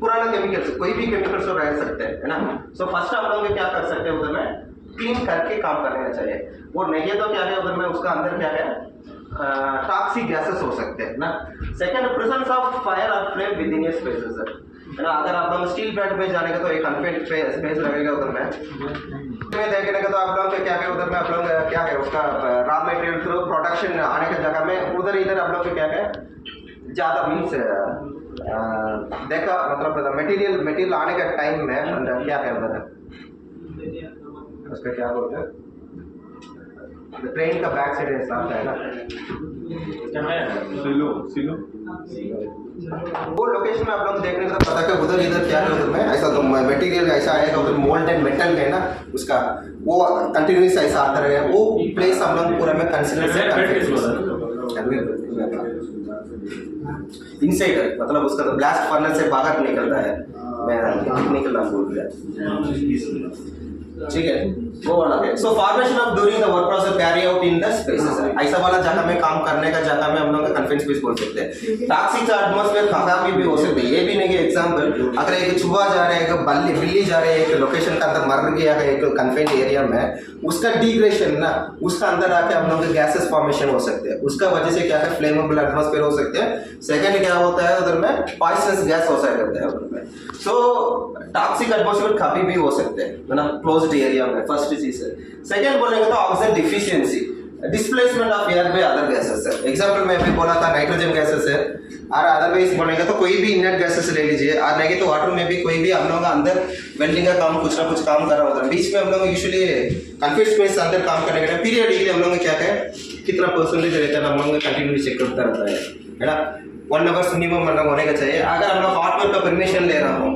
पुराना केमिकल्स, कोई भी केमिकल्स तो रह सकते हैं है ना। सो फर्स्ट आप लोग क्या कर सकते हैं उधर में, क्लीन करके काम करना चाहिए। वो नहीं है तो क्या है उधर में उसका अंदर क्या है टॉक्सिक गैसेस हो सकते हैं ना। सेकंड, प्रेजेंस ऑफ फायर और फ्लेम विद इन स्पेसेस है ना। अगर आप लोग स्टील प्लांट में जाने का तो एक कन्फाइंड स्पेस लगेगा उधर में देखने का तो आप लोग क्या है उधर में आप लोग क्या है उसका रॉ मटेरियल थ्रू प्रोडक्शन आने की जगह में उधर इधर आप लोग क्या है ज़्यादा मीन्स देखा मतलब मटेरियल आने का टाइम में क्या है उधर उसका क्या बोलते हैं ट्रेन का बैक साइड ऐसा आता है ना,
क्या है
सिलो
वो लोकेशन में आप लोग देखने का पता कि उधर इधर क्या है उधर में ऐसा तो मटेरियल ऐसा आएगा उधर मोल्ड एंड मेटल है ना उसका वो कंटिन्यूस ऐसा आता रहेगा वो प्लेस हम लोग पूरा में कंसीडर इनसाइड मतलब उसका तो ब्लास्ट फर्नेस से बाहर निकलता है, मैं निकलना बोल रहा ठीक है वो वाला है। सो formation of during the work process carry out in the spaces ऐसा वाला जगह में काम करने का जगह में हम लोग कन्फाइंड स्पेस बोल सकते हैं। टॉक्सिक एटमॉस्फेयर कहाँ भी हो सकते हैं, ये भी नहीं कि एग्जांपल अगर एक चूहा जा रहा है एक बिल्ली जा रही है एक लोकेशन का अंदर मर गया है एक कन्फाइंड एरिया में उसका डिग्रेडेशन ना उसका अंदर आके हम लोग गैसेस फॉर्मेशन हो सकते हैं, उसका वजह से क्या है फ्लेमेबल एटमॉस्फेयर हो सकते हैं। सेकंड क्या होता है उधर में पॉइजनस गैस हो सकता है उधर में। सो टॉक्सिक एटमॉस्फेयर कभी भी हो सकते हैं ना क्लोज्ड एरिया में, फर्स्ट चीज है। सेकंड बोलेंगे तो oxygen deficiency displacement of air by other gases है। एग्जांपल में अभी बोला था नाइट्रोजन गैसेस है और अदरवाइज बोलेंगे तो कोई भी इनर्ट गैसेस ले लीजिए और नहीं तो वाटर में भी कोई भी हम लोग अंदर वेल्डिंग का काम कुछ ना कुछ काम कर रहा होता है। बीच में हम लोग यूजुअली कन्फाइंड स्पेस अंदर काम करने के लिए पीरियडिकली हम लोग क्या है कितना परसेंटेज रहता है हम लोग कंटिन्यू चेक करता रहता है ना 1 आवर मिनिमम हम लोग होने का चाहिए। अगर हम लोग हार्डवेयर का परमिशन ले रहा हूँ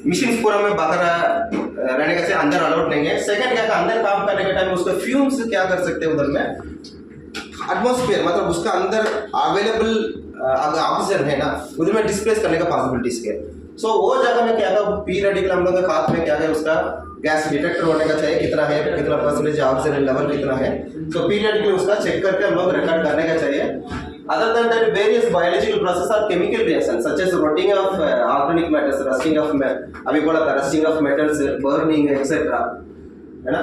मशीन पूरा में बाहर रहने का चाहिए अंदर अलाउड नहीं है। सेकंड क्या अंदर काम करने के टाइम उसका फ्यूम्स क्या कर सकते हैं उधर में एटमॉस्फेयर मतलब उसका अंदर अवेलेबल अगर ऑक्सीजन है ना उधर में डिस्प्लेस करने का पॉसिबिलिटीज है। सो वो जगह में क्या है पीरियडिकल हम लोग के हाथ में क्या है उसका गैस डिटेक्टर होने का चाहिए कितना है कितना परसेंटेज ऑक्सीजन लेवल कितना है। सो पीरियडिकली उसका चेक करके हम लोग रिकॉर्ड करने का चाहिए। Other than that, various biological processes or chemical reactions such as rotting of organic matters, rusting of अभी बोला था rusting of metals, burning, etc. है ना?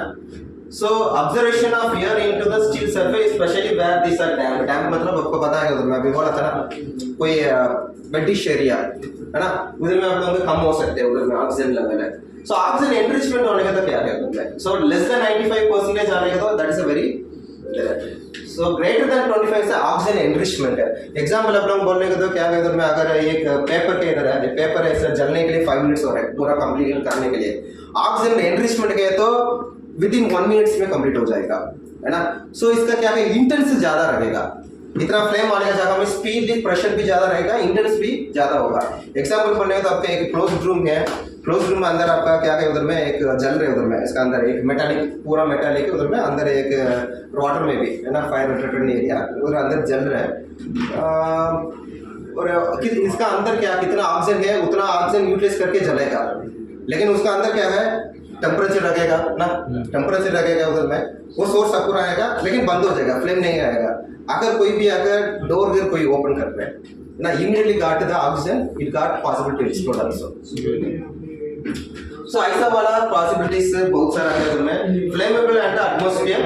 So observation of air into the steel surface, especially where these are damp. Damp मतलब आपको पता है उधर में अभी बोला था ना कोई beddish area है ना उधर में आप लोग कम हो सकते हैं उधर में ऑक्सीजन लेवल है। So oxygen enrichment होने का तो क्या है उधर में? So less than 95% आने का तो that is a very so greater than 25 से ऑक्सीजन एनरिचमेंट है। एग्जांपल आप लोग बोलने का तो क्या है में अगर एक पेपर के इधर है पेपर ऐसा जलने के लिए 5 मिनट्स हो रहा है पूरा कंप्लीट करने के लिए ऑक्सीजन एनरिचमेंट के तो विद इन 1 मिनट्स में कंप्लीट हो जाएगा है ना। सो इसका क्या है इंटेंस ज्यादा रहेगा इतना फ्लेम आने का जगह में स्पीड प्रेशर भी ज्यादा रहेगा इंटेंस भी ज्यादा होगा। एग्जांपल बोलने का तो आपका एक क्लोज्ड रूम है क्लोज रूम में अंदर आपका क्या है उधर में एक जल रहे उधर में इसका अंदर एक मेटालिक पूरा मेटालिक उधर में अंदर एक वाटर में भी है ना फायर रिलेटेड एरिया उधर अंदर जल रहा है और इसका अंदर क्या कितना ऑक्सीजन है उतना ऑक्सीजन यूटिलाइज करके जलेगा लेकिन उसका अंदर क्या है टेम्परेचर लगेगा ना टेम्परेचर लगेगा उधर में वो सोर्स पूरा आएगा लेकिन बंद हो जाएगा फ्लेम नहीं आएगा। अगर कोई भी अगर डोर गिर कोई ओपन कर रहे हैं ना immediately got the oxygen it got possible to explode also. So ऐसा वाला पॉसिबिलिटीज बहुत सारा है उनमें flammable and atmosphere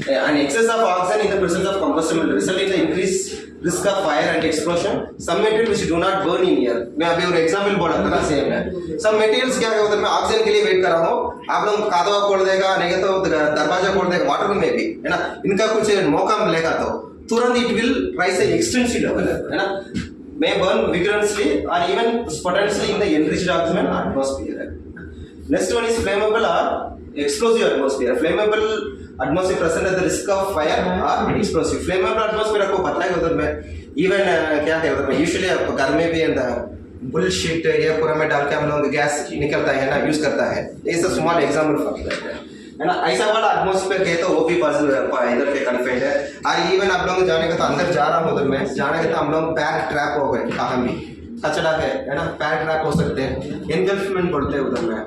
and excess of oxygen in the presence of combustible result in the increased risk of fire and explosion. Some materials which do not burn in air. मैं अभी और example बोला था ना सेम है। Some materials क्या है उधर मैं ऑक्सीजन के लिए वेट कर रहा हूँ आप लोग कादवा खोल देगा नहीं तो दरवाजा खोल देगा वाटर में भी है ना इनका कुछ मौका मिलेगा तो तुरंत it will rise A extensive level है ना may burn vigorously or even potentially in the enriched oxygen atmosphere. Next one is flammable or explosive atmosphere. Flammable atmosphere present at the risk of fire or explosive. Flammable atmosphere आपको पता है उधर में even क्या है उधर में usually आपको घर में भी बुलशिट या पूरा में डाल के हम लोग गैस निकलता है ना यूज करता है ऐसा स्मॉल एग्जाम्पल फॉर है ना ऐसा वाला एटमॉस्फेयर है तो वो भी इधर पे कन्फाइंड है। और इवन आप लोग जाने का तो अंदर जा रहा हूँ उधर में जाने का तो हम लोग पैर ट्रैप हो गए कहाँ भी कचरा है ना पैर ट्रैप हो सकते हैं एनगल्फमेंट बोलते हैं उधर में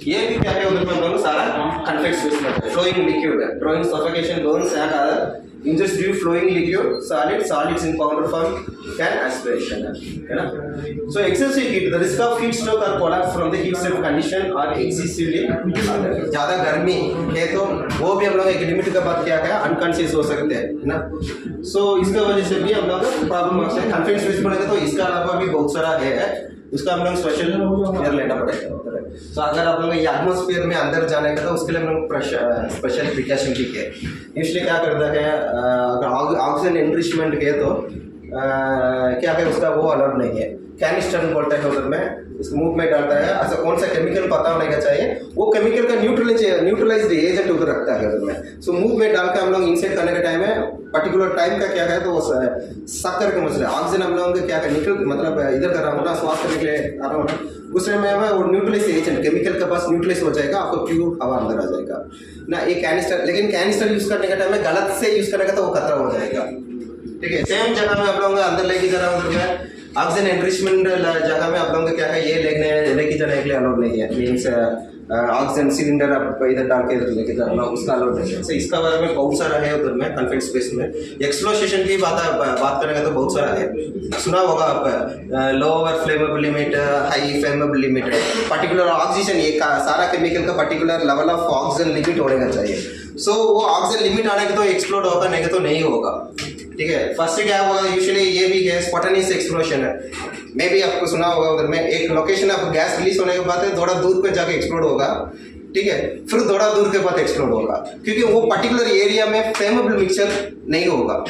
ये भी क्या है उधर में हम लोग सारा कन्फाइंड स्पेस में फ्लोइंग लिक्विड है flowing suffocation burns and other injuries due flowing liquid solids in powder form can aspiration है ना। So excessive heat the risk of heat stroke or collapse from the heat stroke condition or excessively ज़्यादा गर्मी है तो वो भी हम लोग एक लिमिट के बाद क्या है अनकॉन्शियस हो सकते हैं ना। सो इसके वजह से भी हम लोग प्रॉब्लम होता है कन्फाइंड स्पेस में तो इसका अलावा भी बहुत सारा है उसका हम लोग स्पेशल केयर लेना पड़ेगा। तो अगर आप लोग ये एटमॉस्फेयर में अंदर जाने का तो उसके लिए हम लोग स्पेशल प्रिकॉशन की है इसलिए क्या करता है अगर ऑक्सीजन एनरिचमेंट है तो क्या है उसका वो अलाउड नहीं है कैनिस्टर बोलता है उधर में, इस मुंह में डालता है, ऐसा कौन सा केमिकल पता होने का चाहिए, वो केमिकल का न्यूट्रलाइज्ड एजेंट उधर रखता है उधर में। सो मुंह में डाल के हम लोग इंसेट करने के टाइम में पर्टिकुलर टाइम का क्या है, तो वो शक्कर के मसले ऑक्सीजन हम लोग क्या है निकल मतलब इधर कर रहा हूँ ना, श्वास करने के लिए आ रहा हूँ ना, उस टाइम में वो न्यूट्रलाइज एजेंट केमिकल का पास न्यूट्रलाइज हो जाएगा, आपको प्योर हवा अंदर आ जाएगा ना। एक कैनिस्टर, लेकिन कैनिस्टर यूज करने के टाइम में गलत से यूज करेगा तो वो खतरा हो जाएगा, ठीक है। सेम जगह में आप लोग अंदर लेके जाना उधर में ऑक्सीजन एनरिचमेंट जगह में आप लोगों को क्या है, ये लेके जाने के लिए अलाउड नहीं है, मीन्स ऑक्सीजन सिलेंडर आप इधर डाल के इधर लेके जाना उसका अलाउड नहीं है। सो इसका बारे में बहुत सारा है उधर में कन्फाइंड स्पेस में। एक्सप्लोरेशन की बात करेंगे तो बहुत सारा है, सुना होगा आप, lower flammable limit, high flammable limit, particular oxygen, ये सारा केमिकल का particular level of oxygen limit होने का चाहिए। सो वो ऑक्सीजन लिमिट आने के तो एक्सप्लोड होगा, नहीं तो नहीं होगा, ठीक है। फर्स्ट क्या होगा, यूजुअली ये भी है स्पॉटेनियस एक्सप्लोजन है, मे भी आपको सुना होगा उधर में एक लोकेशन आप गैस रिलीज होने के बाद थोड़ा दूर पे जाके एक्सप्लोड होगा, ठीक है, फिर थोड़ा दूर के बाद एक्सप्लोड होगा, क्योंकि वो पर्टिकुलर एरिया में फ्लेमेबल मिक्सचर नहीं होगा।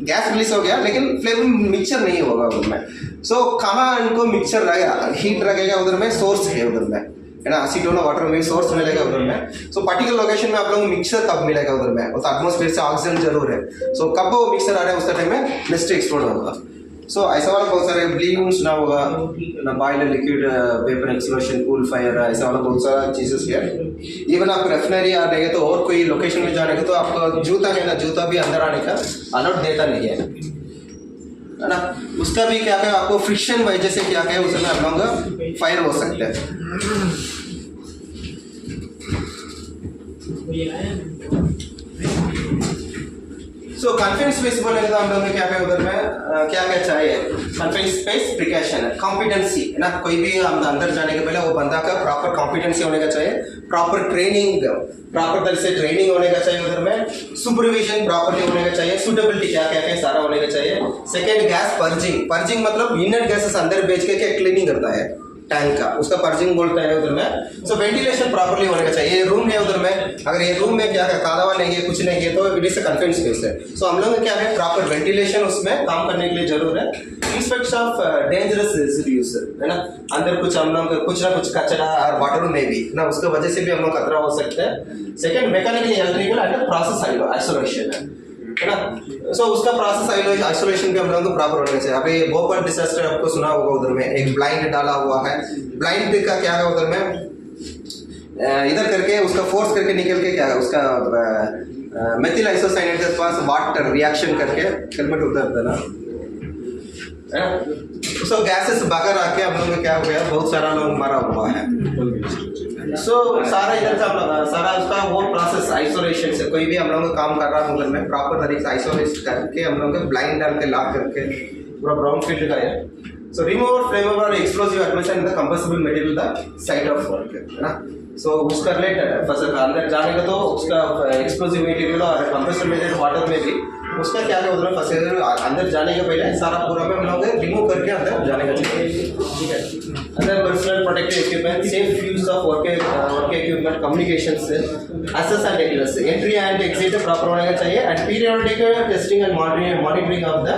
गैस रिलीज हो गया लेकिन फ्लेमेबल मिक्सचर नहीं होगा उधर में। सो कहाँ इनको मिक्सचर रहेगा, हीट रहेगा उधर में, सोर्स है उधर में, है ना, एसिड ना वाटर में सोर्स मिलेगा उधर में। सो पर्टिकुलर लोकेशन में आप लोग मिक्सर कब मिलेगा उधर में, उस एटमॉस्फेयर से ऑक्सीजन जरूर है। सो कब वो मिक्सर आ रहा है उस टाइम में नेक्स्ट एक्सप्लोड होगा। सो ऐसा वाला बहुत सारे ब्लीम सुना होगा ना, boiler liquid vapour explosion, cool fire, ऐसा वाला बहुत सारा चीजेस है। इवन आप रेफिनरी आ रहे तो और कोई लोकेशन में जाने का तो आपका जूता है ना, जूता भी अंदर आने का अलाउड देता नहीं है ना। उसका भी क्या है, आपको फ्रिक्शन वजह से क्या है उसमें आप लोग फायर हो सकते हैं। सो कन्फाइंड स्पेस बोलेंगे तो हम लोग क्या क्या उधर में क्या क्या चाहिए, कन्फाइंड स्पेस प्रिकॉशन है, कॉम्पिटेंसी है ना, कोई भी हम अंदर जाने के पहले वो बंदा का प्रॉपर कॉम्पिटेंसी होने का चाहिए, प्रॉपर ट्रेनिंग, प्रॉपर तरह से ट्रेनिंग होने का चाहिए उधर में, सुपरविजन प्रॉपरली होने का चाहिए, सुटेबिलिटी क्या क्या है सारा होने का चाहिए। सेकेंड गैस पर्जिंग, पर्जिंग मतलब इनर गैसेस अंदर भेज के क्या क्लीनिंग करता है टैंक का, उसका पर्जिंग बोलता है उधर में। सो वेंटिलेशन प्रॉपर्ली होने का चाहिए। ये रूम है उधर में, अगर ये रूम में क्या है काला नहीं है कुछ नहीं है तो it is a confined space है। सो हम लोग क्या है प्रॉपर वेंटिलेशन उसमें काम करने के लिए जरूर है। इंस्पेक्शन ऑफ डेंजरस रेसिड्यूज है ना, अंदर कुछ हम लोग कुछ ना कुछ कचरा और वाटर में भी ना, उसके वजह से भी हम लोग खतरा हो सकता है। Second mechanical electrical and process isolation है ना। सो उसका प्रोसेस आइसोलेशन भी हम लोगों को प्रॉपर होना चाहिए। अभी भोपाल डिजास्टर आपको सुना होगा, उधर में एक ब्लाइंड डाला हुआ है, ब्लाइंड का क्या है उधर में इधर करके उसका फोर्स करके निकल के क्या है उसका मेथिल आइसोसाइनेट के पास वाटर रिएक्शन करके हेलमेट उतरता ना, है ना। सो गैसेस बाहर आके हम लोग क्या हो गया, बहुत सारा लोग मरा हुआ है। सो सारा इधर से सारा उसका वो प्रोसेस आइसोलेशन से कोई भी हम लोग काम कर रहा है मतलब में प्रॉपर तरीके से आइसोलेट करके हम लोग ब्लाइंड डाल के लॉक करके पूरा ब्राउन फील्ड का है। सो रिमूव फ्लेमेबल और explosive atmosphere in the combustible material the site of work है ना। सो उसका रिलेटेड है फर्स्ट अंदर जाने का तो उसका एक्सप्लोसिव मटेरियल और कंबस्टिबल मटेरियल वाटर में भी उसका क्या है उधर फंसे अंदर जाने के पहले सारा पूरा में हम लोग रिमूव करके अंदर जाने का चाहिए, ठीक है। अंदर personal protective equipment, safe use of work equipment, communications, access and egress, entry and exit proper होना चाहिए and periodic testing and monitoring of the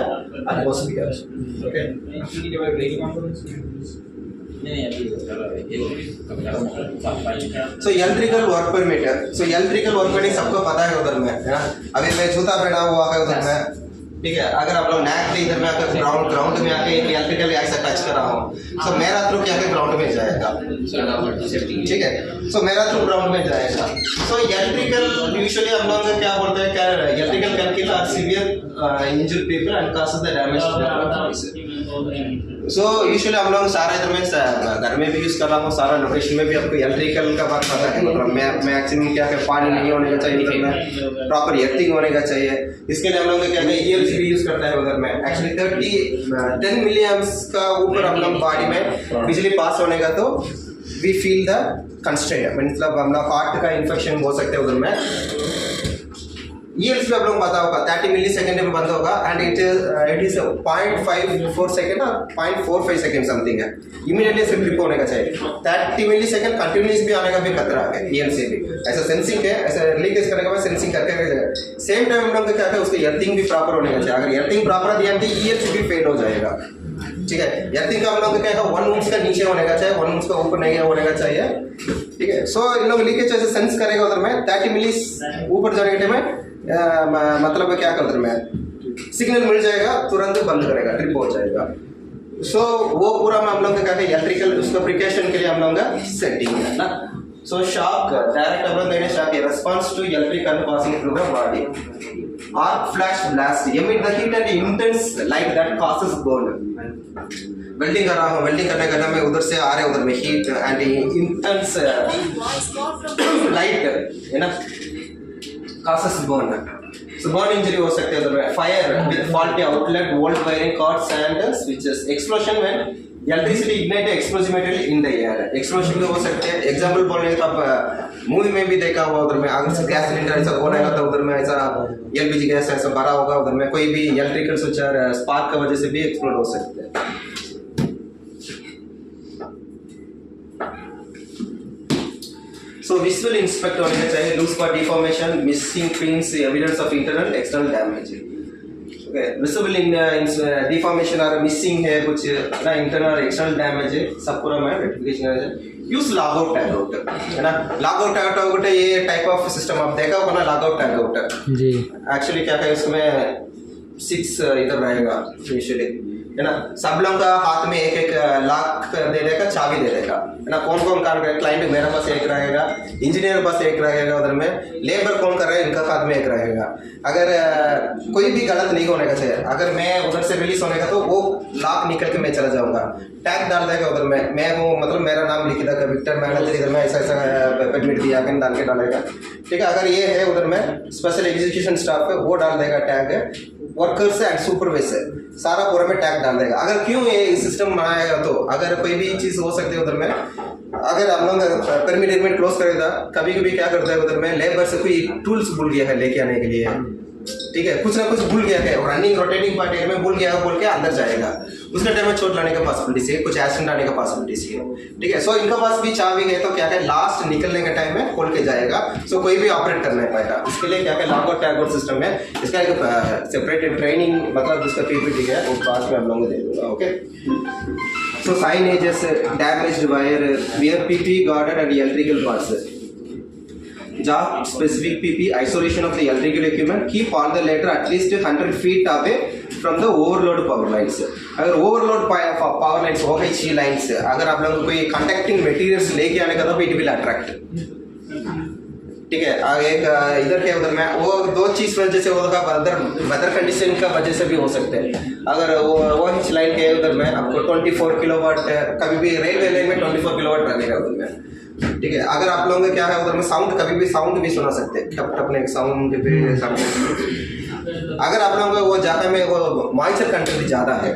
atmosphere, okay. So electrical work permit है। सो इलेक्ट्रिकल वर्क परमिट सबको पता है उधर में, है ना। अभी मैं जूता पहना हुआ है उधर में, ठीक है। अगर आप लोग नैक इधर में आकर ग्राउंड में आके इलेक्ट्रिकल ऐसा टच कर रहा हूँ, सो मेरा थ्रू क्या है ग्राउंड में जाएगा, ठीक है। सो मेरा थ्रू ग्राउंड में जाएगा। सो इलेक्ट्रिकल यूजुअली हम लोग क्या बोलते हैं, क्या इलेक्ट्रिकल कैन किल और severe injured people and cause the damage to the. So usually हम लोग सारा इधर में घर में भी यूज कर रहा हूँ, सारा लोकेशन में भी आपको इलेक्ट्रिकल का बात पता है, मतलब मैक्सिमम क्या है पानी नहीं होने का चाहिए उधर में, प्रॉपर एर्थिंग होने का चाहिए। इसके लिए हम लोग क्या है ELC भी यूज करता है उधर में। एक्चुअली 10 मिलियम्स का ऊपर हम लोग बॉडी में बिजली पास होने का तो वी फील द कंस्ट्रेंट, मतलब हम लोग हार्ट का इन्फेक्शन हो सकते हैं उधर में। ELC पे आप लोग पता होगा 30 मिली सेकेंड में बंद होगा एंड इट इज 0.54 सेकेंड और 0.45 सेकेंड समथिंग है, इमीडिएटली से ट्रिप होने का चाहिए। 30 मिली सेकेंड कंटिन्यूस भी आने का भी खतरा है ELC भी, ऐसा सेंसिंग है, ऐसा रिलीज करने के बाद सेंसिंग करके सेम टाइम हम लोग क्या है उसकी एर्थिंग भी प्रॉपर होने का चाहिए। अगर एर्थिंग प्रॉपर दिया तो ELC भी फेल हो जाएगा, ठीक है। अर्थिंग का हम लोग क्या है 1 इंच का नीचे होने का चाहिए, 1 इंच का ऊपर नहीं होने का चाहिए, ठीक है। सो इन लोग लीकेज ऐसे सेंस करेगा उधर में 30 मिली ऊपर जाने के टाइम में मतलब क्या कर उधर में सिग्नल मिल जाएगा, तुरंत बंद करेगा, ट्रिप हो जाएगा। सो वो पूरा में हम लोग का क्या है इलेक्ट्रिकल उसका प्रिकॉशन के लिए हम लोग का सेटिंग है ना। So shock, direct abundant shock, a response to electric current passing through the body. Arc flash blast, emit the heat and intense light that causes burn. Welding कर रहा हूँ, वेल्डिंग करने का मैं उधर से आ रहे उधर में हीट एंड इंटेंस लाइट है ना, causes burn. So burn injury हो सकते हैं उधर में, fire with faulty outlet, volt wiring cords and switches, explosion when electricity ignite explosive material in the air, explosion भी हो सकते हैं। एग्जांपल बोलने तो आप मूवी में भी देखा होगा उधर में अगर से गैस सिलेंडर ऐसा खोलेगा तो उधर में ऐसा एलपीजी गैस ऐसा भरा होगा, उधर में कोई भी इलेक्ट्रिकल स्विच स्पार्क की वजह से भी एक्सप्लोड हो सकते हैं। सो विजुअल इंस्पेक्ट होने चाहिए, loose part deformation, missing pins, evidence of internal external damage. Visible in deformation और मिसिंग है कुछ ना, इंटरनल एक्सटर्नल डैमेज है, सब पूरा मैं रेक्टिफिकेशन है। Use log out tag out है ना, लॉग आउट टैग आउट ये टाइप ऑफ सिस्टम आप देखा होगा ना, लॉग आउट टैग आउट जी। एक्चुअली क्या है इसमें 6 इधर रहेगा यूजुअली है ना, सब लोगों का हाथ में एक लॉक दे देगा, चाबी दे देगा है ना। कौन कौन काम करेगा, क्लाइंट मेरे पास एक रहेगा, इंजीनियर पास एक रहेगा उधर में, लेबर कौन कर रहा है इनका हाथ में एक रहेगा। अगर कोई भी गलत नहीं होने का चाहिए, अगर मैं उधर से रिलीज होने का तो वो लॉक निकल के मैं चला जाऊंगा, टैग डाल देगा उधर में, मैं हूँ मतलब मेरा नाम लिख देगा विक्टर मैनेजर, इधर में ऐसा ऐसा परमिट दिया के डाल के डालेगा, ठीक है। अगर ये है उधर में स्पेशल एग्जीक्यूशन स्टाफ है वो डाल देगा टैग, वर्कर्स एंड सुपरवाइजर सारा पूरा में टैग डाल देगा। अगर क्यों ये सिस्टम बनाएगा तो अगर कोई भी चीज हो सकती है उधर में, अगर हम लोग परमिट क्लोज करेगा, कभी कभी क्या करता है उधर में लेबर से कोई टूल्स भूल गया है लेके आने के लिए, ठीक है, कुछ ना कुछ भूल गया है, रनिंग रोटेटिंग पार्ट एरिया में भूल गया है बोल के अंदर जाएगा, उसके टाइम में चोट लाने का पॉसिबिलिटीज है, कुछ एक्सीडेंट आने का पॉसिबिलिटीज है, ठीक है। सो इनका पास भी चाबी गए तो क्या है लास्ट निकलने के टाइम में खोल के जाएगा, सो कोई भी ऑपरेट कर नहीं पाएगा। इसके लिए क्या है lock out tag out system है, इसका एक सेपरेट ट्रेनिंग मतलब जिसका पीपीटी है वो पास में हम लोगों को दे दूंगा, okay. So signages, damaged wire, wear PP garden and electrical parts, job specific PP, isolation of the electrical equipment, keep all the latter at least 100 feet away from the overload power lines. अगर overload power lines हो गई 6 lines, अगर आप लोगों को कोई conducting materials लेके आने का तो it will attract, ठीक है। एक इधर के उधर में वो 2 चीज वजह से होगा, वेदर कंडीशन का वजह से भी हो सकते हैं। अगर वो हिच लाइन के उधर में आपको 24 किलोवाट, कभी भी रेलवे लाइन में 24 किलोवाट रहेगा उधर में, ठीक है। अगर आप लोगों का क्या है उधर में साउंड, कभी भी साउंड भी सुना सकते हैं, टप टप ने साउंड पे साउंड। अगर आप लोगों को वो जगह में वो मॉइस्चर कंटेंट भी ज्यादा है,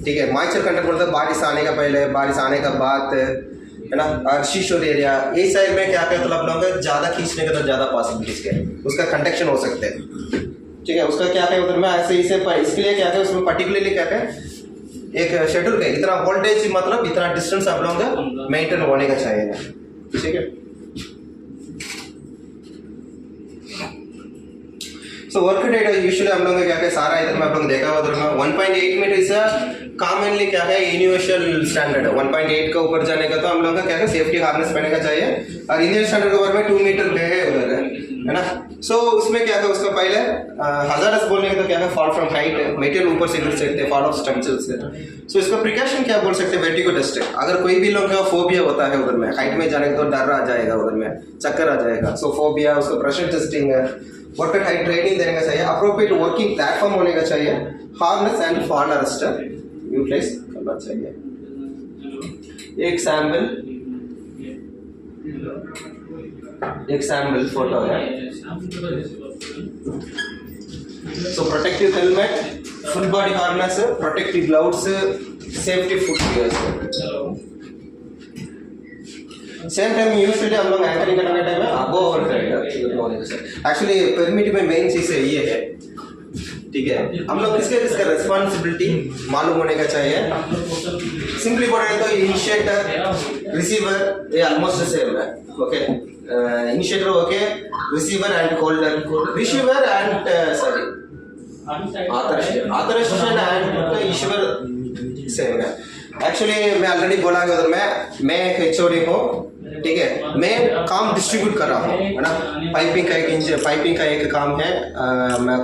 ठीक है, मॉइस्चर कंटेंट मतलब बारिश आने का पहले, बारिश आने का बाद है ना, और शीशोर एरिया ये साइड में क्या है तो आप लोगों का ज्यादा खींचने का तो ज्यादा पॉसिबिलिटीज है, उसका कंडक्शन हो सकते हैं, ठीक है। उसका क्या है उधर में ऐसे इसे इसके लिए क्या है उसमें पर्टिकुलरली क्या है एक शेड्यूल का इतना वोल्टेज मतलब इतना डिस्टेंस आप लोगों का मेंटेन होने का चाहिए, ठीक है। सो वर्क डेटा यूजुअली हम लोगों का क्या है सारा इधर में आप लोग देखा उधर में 1.8 मीटर इज कॉमनली क्या है यूनिवर्सल स्टैंडर्ड है। 1.8 का ऊपर जाने का तो हम लोगों का क्या है सेफ्टी हार्नेस पहनने का चाहिए, और इंडियन स्टैंडर्ड के ऊपर में 2 मीटर है उधर है ना। सो उसमें क्या है उसका पहले हजारस बोलने का तो क्या है फॉल फ्रॉम हाइट, मेटेरियल ऊपर से गिर सकते हैं, फॉल ऑफ स्ट्रक्चर्स से। सो इसका प्रिकॉशन क्या बोल सकते हैं, वर्टिगो टेस्ट। अगर कोई भी लोग का फोबिया होता है उधर में हाइट में जाने का तो डर आ जाएगा, उधर में चक्कर आ जाएगा, सो फोबिया उसका प्रेशर टेस्टिंग है, वर्कर हाइट ट्रेनिंग देने का चाहिए, अप्रोप्रिएट वर्किंग प्लेटफॉर्म होने का चाहिए, harness and fall arrester utilise करना चाहिए। एक सैंपल फोटो है। So protective helmet, full body harness, protective gloves, safety footwears. Same time usually हम लोग एंकरिंग करने टाइम में अबव ओवरहेड, एक्चुअली परमिट में मेन चीज है ये है, ठीक है। हम लोग किसका रेस्पॉन्सिबिलिटी मालूम होने का चाहिए। सिंपली बोले तो इनिशिएटर रिसीवर ये ऑलमोस्ट सेम है, okay. Initiator okay, receiver and holder, receiver and sorry authorization and issuer same है। एक्चुअली मैं ऑलरेडी बोला कि उधर मैं एक एचओडी हूँ, ठीक है, मैं काम डिस्ट्रीब्यूट कर रहा हूँ, है ना। पाइपिंग का एक काम है,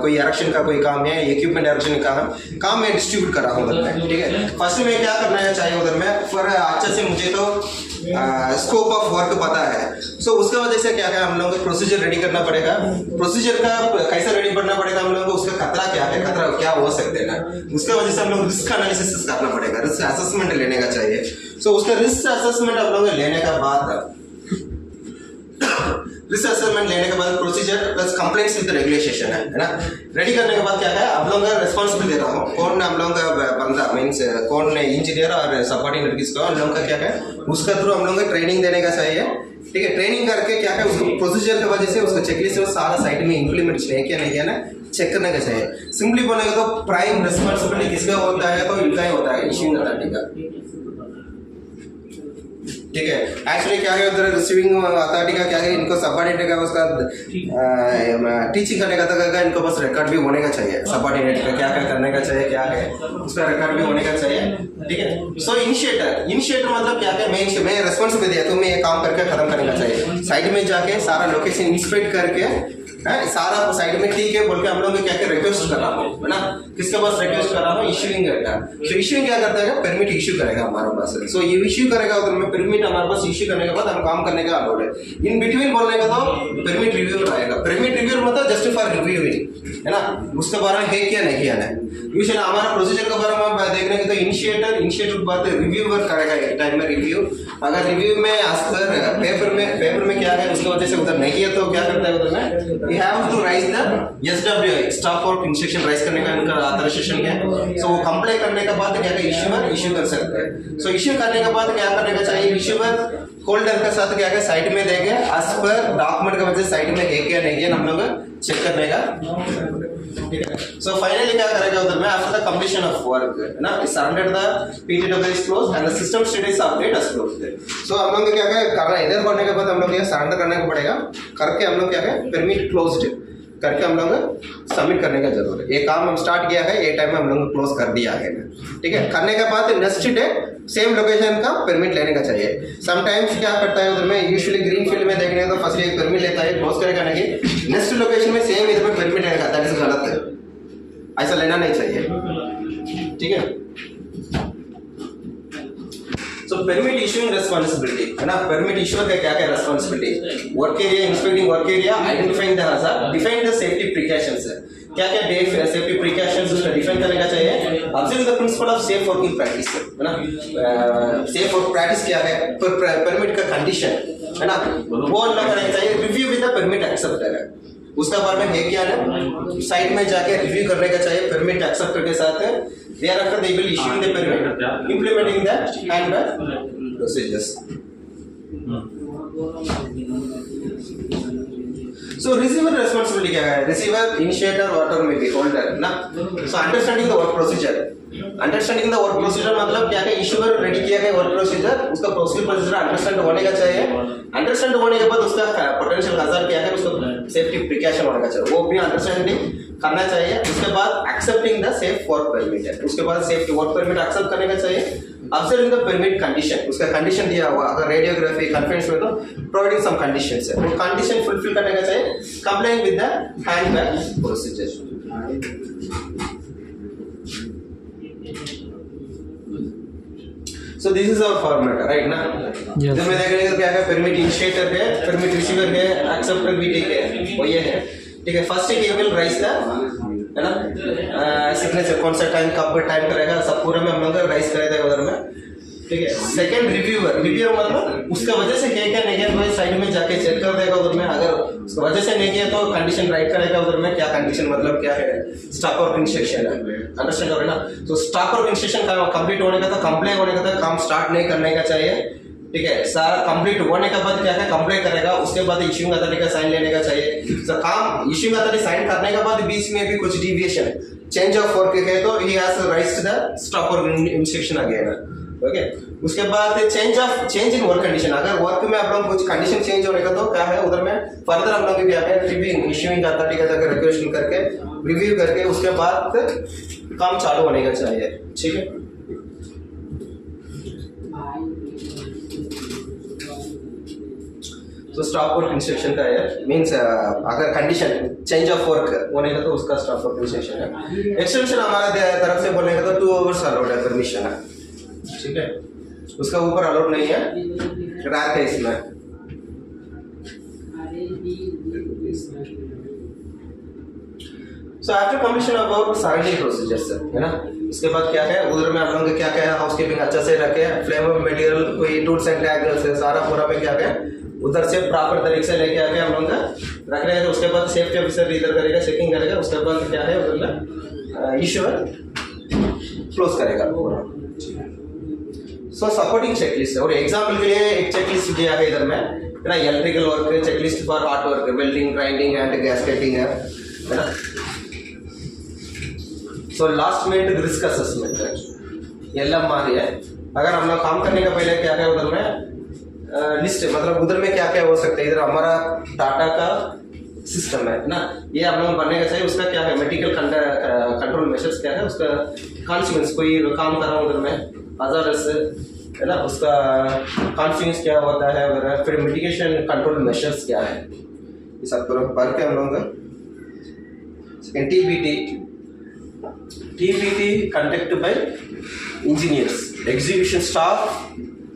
कोई इरेक्शन का कोई काम है, इक्विपमेंट इरेक्शन का काम मैं डिस्ट्रीब्यूट कर रहा हूँ उधर में, ठीक है। फर्स्ट में क्या करना चाहिए उधर में, पर अच्छे से मुझे तो स्कोप ऑफ वर्क पता है। सो उसके वजह से क्या है, हम लोगों को प्रोसीजर रेडी करना पड़ेगा। प्रोसीजर का कैसे रेडी करना पड़ेगा, हम लोगों को उसका खतरा क्या है, खतरा क्या हो सकते हैं ना, उसके वजह से हम लोग रिस्क एनालिसिस करना पड़ेगा, रिस्क असेसमेंट लेने का चाहिए। सो उसका रिस्क असेसमेंट हम लोग लेने के बाद procedure plus complaints with regulation है ना, रेडी करने के बाद क्या है, आप लोगों का रिस्पॉन्सिबल दे रहा हूँ, कौन हम लोगों का बंदा मीन्स कौन इंजीनियर और सबऑर्डिनेट किसको, हम लोगों का क्या है, उसका थ्रू हम लोगों को ट्रेनिंग देने का चाहिए, ठीक है। ट्रेनिंग करके क्या है, उसको प्रोसीजर की वजह से उसका चेकलिस्ट सारा साइट में इंप्लीमेंट है क्या नहीं है ना, चेक करने का चाहिए। सिंपली बोलेंगे तो प्राइम रिस्पॉन्सिबिलिटी किसका होता है, तो इनका ही होता है, इश्यूइंग अथॉरिटी का, ठीक है। एक्चुअली क्या है, उधर रिसीविंग अथॉरिटी का क्या है, इनको सबऑर्डिनेट का उसका टीचिंग करने का तक इनको बस रिकॉर्ड भी होने का चाहिए, सबऑर्डिनेट का क्या क्या करने का चाहिए, क्या है उसका रिकॉर्ड भी होने का चाहिए, ठीक है। सो इनिशिएटर मतलब क्या है, मैं रिस्पॉन्सिबल दिया तो मैं ये काम करके खत्म करने का चाहिए, साइड में जाके सारा लोकेशन इंस्पेक्ट करके सारा साइड में ठीक है बोल के हम लोग क्या क्या रिक्वेस्ट कर रहा हूँ, है ना, किसके पास रिक्वेस्ट कर रहा हूँ, इश्यूइंग का। सो इश्यूइंग क्या करता है, परमिट इश्यू करेगा हमारे पास। सो ये इश्यू करेगा उधर में परमिट हमारे पास इश्यू करने के बाद हम काम करने का अलाउड है। इन बिटवीन बोलने का तो परमिट रिव्यू आएगा। परमिट रिव्यू मतलब जस्ट फॉर रिव्यूइंग, है ना, उसके बारे में है क्या नहीं किया है। यूजुअली हमारा प्रोसीजर के बारे में देखने के तो इनिशिएटर के बाद रिव्यूअर करेगा एक टाइम में रिव्यू। अगर रिव्यू में पेपर में क्या है उसकी वजह से उधर नहीं किया तो क्या करता है उधर में, we have to raise the SWI staff work instruction rise करने का इनका ऑथराइजेशन है। सो वो कंप्लाई करने के बाद क्या इश्यूअर इश्यू कर सकते हैं। सो इश्यू करने के बाद क्या करने का चाहिए, इश्यूअर होल्डर के साथ क्या है साइट में देंगे, एज पर डॉक्यूमेंट के वजह से साइट में है क्या नहीं है हम लोग चेक करने का, ठीक है। सो फाइनली क्या करेगा उधर में, after the completion of work है ना, surrender the PTW is close and the system status update is closed. So हम लोग क्या है करना है, इधर करने के बाद हम लोग ये सरेंडर करने को पड़ेगा, करके हम लोग क्या है परमिट क्लोज्ड करके हम लोग सबमिट करने का जरूर है। ये काम हम स्टार्ट किया है, ये टाइम में हम लोग क्लोज कर दिया है, ठीक है। करने के बाद नेक्स्ट डे सेम लोकेशन का परमिट लेने का चाहिए। समटाइम्स क्या करता है उधर में, यूजुअली ग्रीन फील्ड में देखने तो फर्स्ट एक परमिट लेता है, क्लोज करेगा नहीं, नेक्स्ट लोकेशन में सेम इधर में परमिट लेगा, दैट इज गलत है, ऐसा लेना नहीं चाहिए, ठीक है। सो परमिट इशूइंग रिस्पांसिबिलिटी है ना, परमिट इशूअर का क्या क्या responsibility, work area inspecting work area, identifying the hazard, define the safety precautions, क्या क्या सेफ्टी प्रिकॉशंस उसका डिफाइन करने का चाहिए, observe the principle of safe working practice, है ना, सेफ वर्क प्रैक्टिस क्या है, परमिट का कंडीशन है ना वो करना चाहिए, review with the permit acceptor है, उसका बारे में है क्या है, साइट में जाके रिव्यू करने का चाहिए परमिट एक्सेप्टर के साथ, thereafter they will issue the permit, implementing that and the procedures. So receiver responsibility क्या है, receiver, initiator, whatever may be, holder ना। So understanding the work procedure मतलब क्या है, इश्यूअर रेडी किया गया वर्क प्रोसीजर, उसका प्रोसीजर अंडरस्टैंड होने का चाहिए, अंडरस्टैंड होने के बाद उसका पोटेंशियल हजार्ड क्या है, उसका सेफ्टी प्रिकॉशन होने का चाहिए, वो भी अंडरस्टैंडिंग करना चाहिए। उसके बाद accepting the safe work permit है, उसके बाद सेफ वर्क परमिट एक्सेप्ट करने का चाहिए, ऑब्जर्विंग द परमिट कंडीशन, उसका कंडीशन दिया हुआ अगर रेडियोग्राफी कन्फेंस में तो प्रोवाइडिंग सम कंडीशंस है, वो कंडीशन फुलफिल करने का चाहिए, complying with the handbag procedure. So this is our format, right ना? जब मैं देख रहे क्या है, परमिट इनिशिएटर है, परमिट रिसीवर है, एक्सेप्टर भी ठीक है, वो ये है, ठीक है। First he will rise the, है ना, सिग्नेचर कौन सा टाइम कब टाइम करेगा सब पूरा में हम लोग राइज करेगा उधर में, ठीक है। सेकंड रिव्यूअर मतलब उसका वजह से क्या क्या नहीं किया तो साइड में जाके चेक कर देगा उधर में, अगर उसका वजह से नहीं किया तो कंडीशन राइट करेगा उधर में, क्या कंडीशन मतलब क्या है, स्टॉप वर्क इंस्ट्रक्शन है, अंडरस्टैंड हो रहा है ना। तो स्टॉप वर्क इंस्ट्रक्शन का कंप्लीट होने का था, कंप्लेन होने का था, काम स्टार्ट नहीं करने का चाहिए, ठीक है। सारा कंप्लीट होने के बाद क्या है कंप्लेन करेगा, उसके बाद इश्यूइंग अथॉरिटी का साइन लेने का चाहिए। तो काम इश्यूइंग अथॉरिटी साइन करने के बाद बीच में भी कुछ डिविएशन चेंज ऑफ वर्क है तो he has राइज्ड the stop work instruction again, okay. उसके बाद चेंज इन वर्क कंडीशन, अगर वर्क में आप लोग कुछ कंडीशन चेंज होने का तो क्या है उधर में फर्दर हम लोग क्या है रिव्यूइंग इश्यूइंग अथॉरिटी का जाकर रिक्वेस्ट करके रिव्यू करके उसके बाद काम चालू होने का चाहिए, ठीक है। तो स्टॉप वर्क इंस्ट्रक्शन का है, मीन्स अगर कंडीशन चेंज ऑफ वर्क होने का तो उसका स्टॉप वर्क इंस्ट्रक्शन है। एक्सटेंशन हमारे तरफ से बोलने का तो 2 आवर्स अलाउड है, परमिशन है, ठीक है, उसका ऊपर अलाउड नहीं है, रैक है इसमें। So after completion of work surrounding procedures है ना, इसके बाद क्या है उधर में आप लोगों का क्या क्या है, हाउसकीपिंग अच्छा से रखे, फ्लेम मटेरियल कोई टूल्स एंड टैगल्स है सारा पूरा में क्या है उधर से प्रॉपर तरीके से लेके आके हम लोग का रख रहे हैं। उसके बाद सेफ्टी ऑफिसर इधर करेगा, चेकिंग करेगा, उसके बाद क्या है उधर में इश्यूअर क्लोज करेगा पूरा। सो सपोर्टिंग चेकलिस्ट है, और एग्जाम्पल के लिए एक चेकलिस्ट दिया है इधर में ना, electrical work checklist for hard work, welding, grinding and gasketing है ना। सो लास्ट में रिस्क असेसमेंट है, LMR है। अगर हम लोग काम करने का पहले क्या है उधर में लिस्ट, मतलब उधर में क्या क्या हो सकता है, इधर हमारा टाटा का सिस्टम है ना, ये हम लोग बनने का चाहिए, उसका क्या है मेडिकल कंट्रोल मेजर्स क्या है, उसका कॉन्सिक्वेंस, कोई काम कर रहा हूँ उधर में हजारस है ना, उसका कॉन्सिक्वेंस क्या होता है वगैरह, फिर मिटिगेशन कंट्रोल मेजर्स क्या है, ये सब पूरा पढ़ के हम लोग TBT conduct bye engineers, execution staff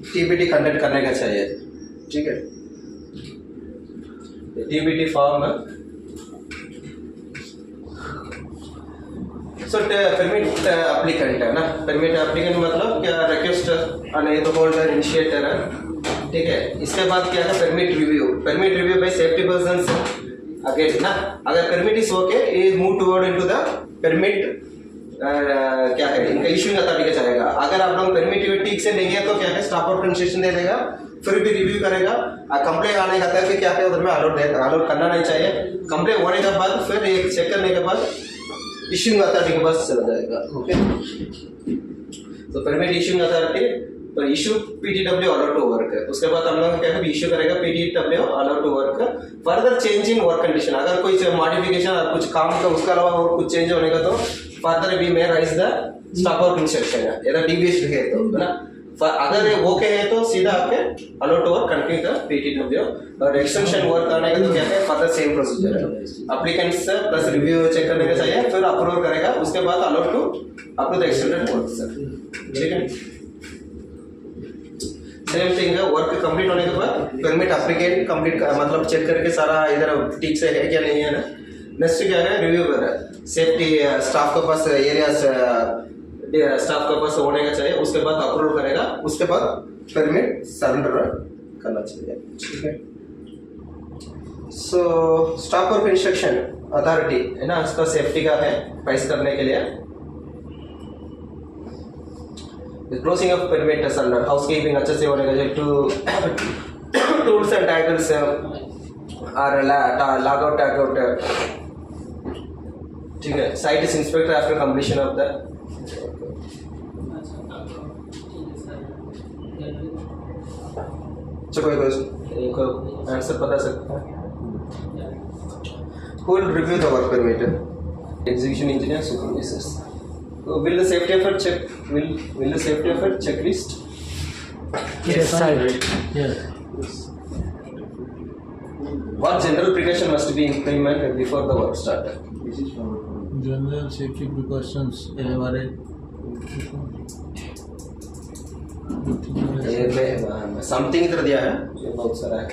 TBT conduct करने का चाहिए, ठीक है। TBT फॉर्म है। सो परमिट एप्लीकेंट है ना, परमिट एप्लीकेंट मतलब क्या रिक्वेस्ट अने तो होल्डर इनिशिएटर है, ठीक है। इसके बाद क्या है permit review by safety persons again ना, अगर permit is okay is move toward into the permit क्या है इनका इश्यूइंग अथॉरिटी का जाएगा। अगर आप लोग परमिट ठीक से नहीं है तो क्या है स्टॉप वर्क इंस्ट्रक्शन दे देगा, फिर भी रिव्यू करेगा, कंप्लेंट आने का तक क्या है उधर में अलाउड करना नहीं चाहिए। कंप्लेंट होने के बाद फिर एक चेक करने के बाद इश्यूइंग अथॉरिटी के पास चला जाएगा, ओके। तो परमिट इश्यूइंग अथॉरिटी पर issue PTW allowed to work, उसके बाद हम लोग क्या है इशू करेगा PTW allowed to work. Further changing work condition, अगर कोई मॉडिफिकेशन और कुछ काम का उसके अलावा और कुछ चेंज होने का तो further we may raise the stop work instruction है, अगर डीविएशन है तो ना, अगर ओके है तो सीधा आपके allowed to work continue the PTW, और एक्सटेंशन वर्क करने का तो क्या है फर्दर सेम प्रोसीजर है, एप्लीकेंट्स प्लस रिव्यू चेक करने का चाहिए, फिर अप्रूव करेगा, उसके बाद allowed to approve the extended work sir, ठीक है। सेम थिंग है, वर्क कंप्लीट होने के बाद परमिट एप्लीकेंट कंप्लीट मतलब चेक करके सारा इधर ठीक से है क्या नहीं है ना। नेक्स्ट क्या है रिव्यू कर सेफ्टी स्टाफ के पास एरिया स्टाफ के पास होने का चाहिए, उसके बाद अप्रूव करेगा, उसके बाद परमिट सरेंडर करना चाहिए, ठीक है। So stop work instruction authority है ना, इसका सेफ्टी का है प्राइस करने के लिए। Closing of permit surrender, housekeeping अच्छे से होने का चाहिए, टूल्स एंड टैगल्स और लॉग आउट टैग आउट, ठीक है। Site is inspector after completion of the कोई आंसर बता सकता है? Who will review the work permit? Execution engineer, supervisors. So will the safety effort check? Will the safety effort checklist?
Yes, side. Yes.
What general precaution must be implemented before the work started?
General safety precautions.
Something इधर दिया है, ये बहुत सारा है।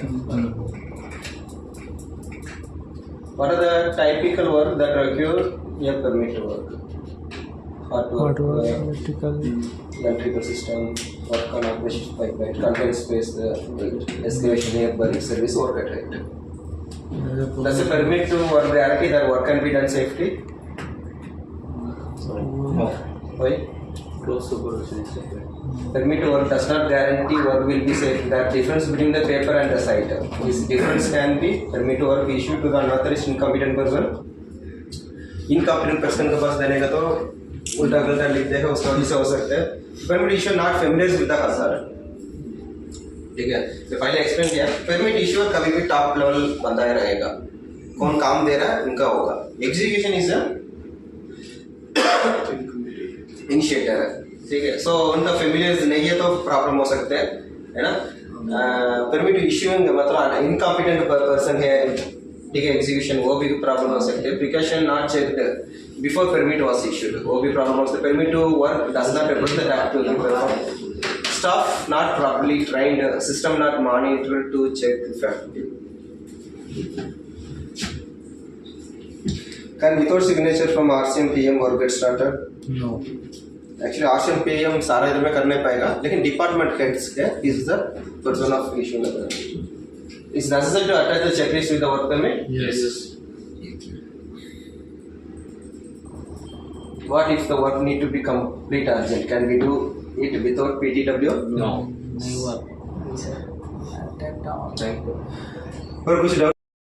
What are the typical work that require a permit to work? Hot work, electrical system, work on operation pipeline, content space, excavation, air burning service, work at height. Does a permit to work guarantee that work can be done safely? No. Why?
Close supervision.
Permit to work does not guarantee work will be safe. The difference between the paper and the site. This difference can be permit to work issued to the unauthorized incompetent person. Incompetent person के पास देने का तो उल्टा गलता लिख देगा, उसका भी से हो सकता है। Permit issue not familiar with the hazard. ठीक है, तो पहले एक्सप्लेन किया। Permit issuer कभी भी टॉप लेवल बंदा ही रहेगा, कौन काम दे रहा है उनका होगा। Execution is a इनिशिएटर है, ठीक है। सो उनका फेमिलियर नहीं है तो प्रॉब्लम हो सकते हैं, है ना। परमिट इश्यूइंग मतलब इनकॉम्पिटेंट पर्सन है, ठीक है, एग्जीक्यूशन, वो भी प्रॉब्लम हो सकते हैं। Precaution not checked before permit was issued, वो भी प्रॉब्लम हो सकते हैं। Permit to work does not represent the act to perform, staff not properly trained, system not monitored to check effective. Can without signature from RCM PM work get started?
No.
Actually RCM PM सारा इधर में कर नहीं पाएगा, लेकिन department heads के is the person of issue level. Is necessary to attach the checklist with the work permit?
Yes.
What if the work need to be complete urgent? Can we do it without PTW?
No. Never.
और कुछ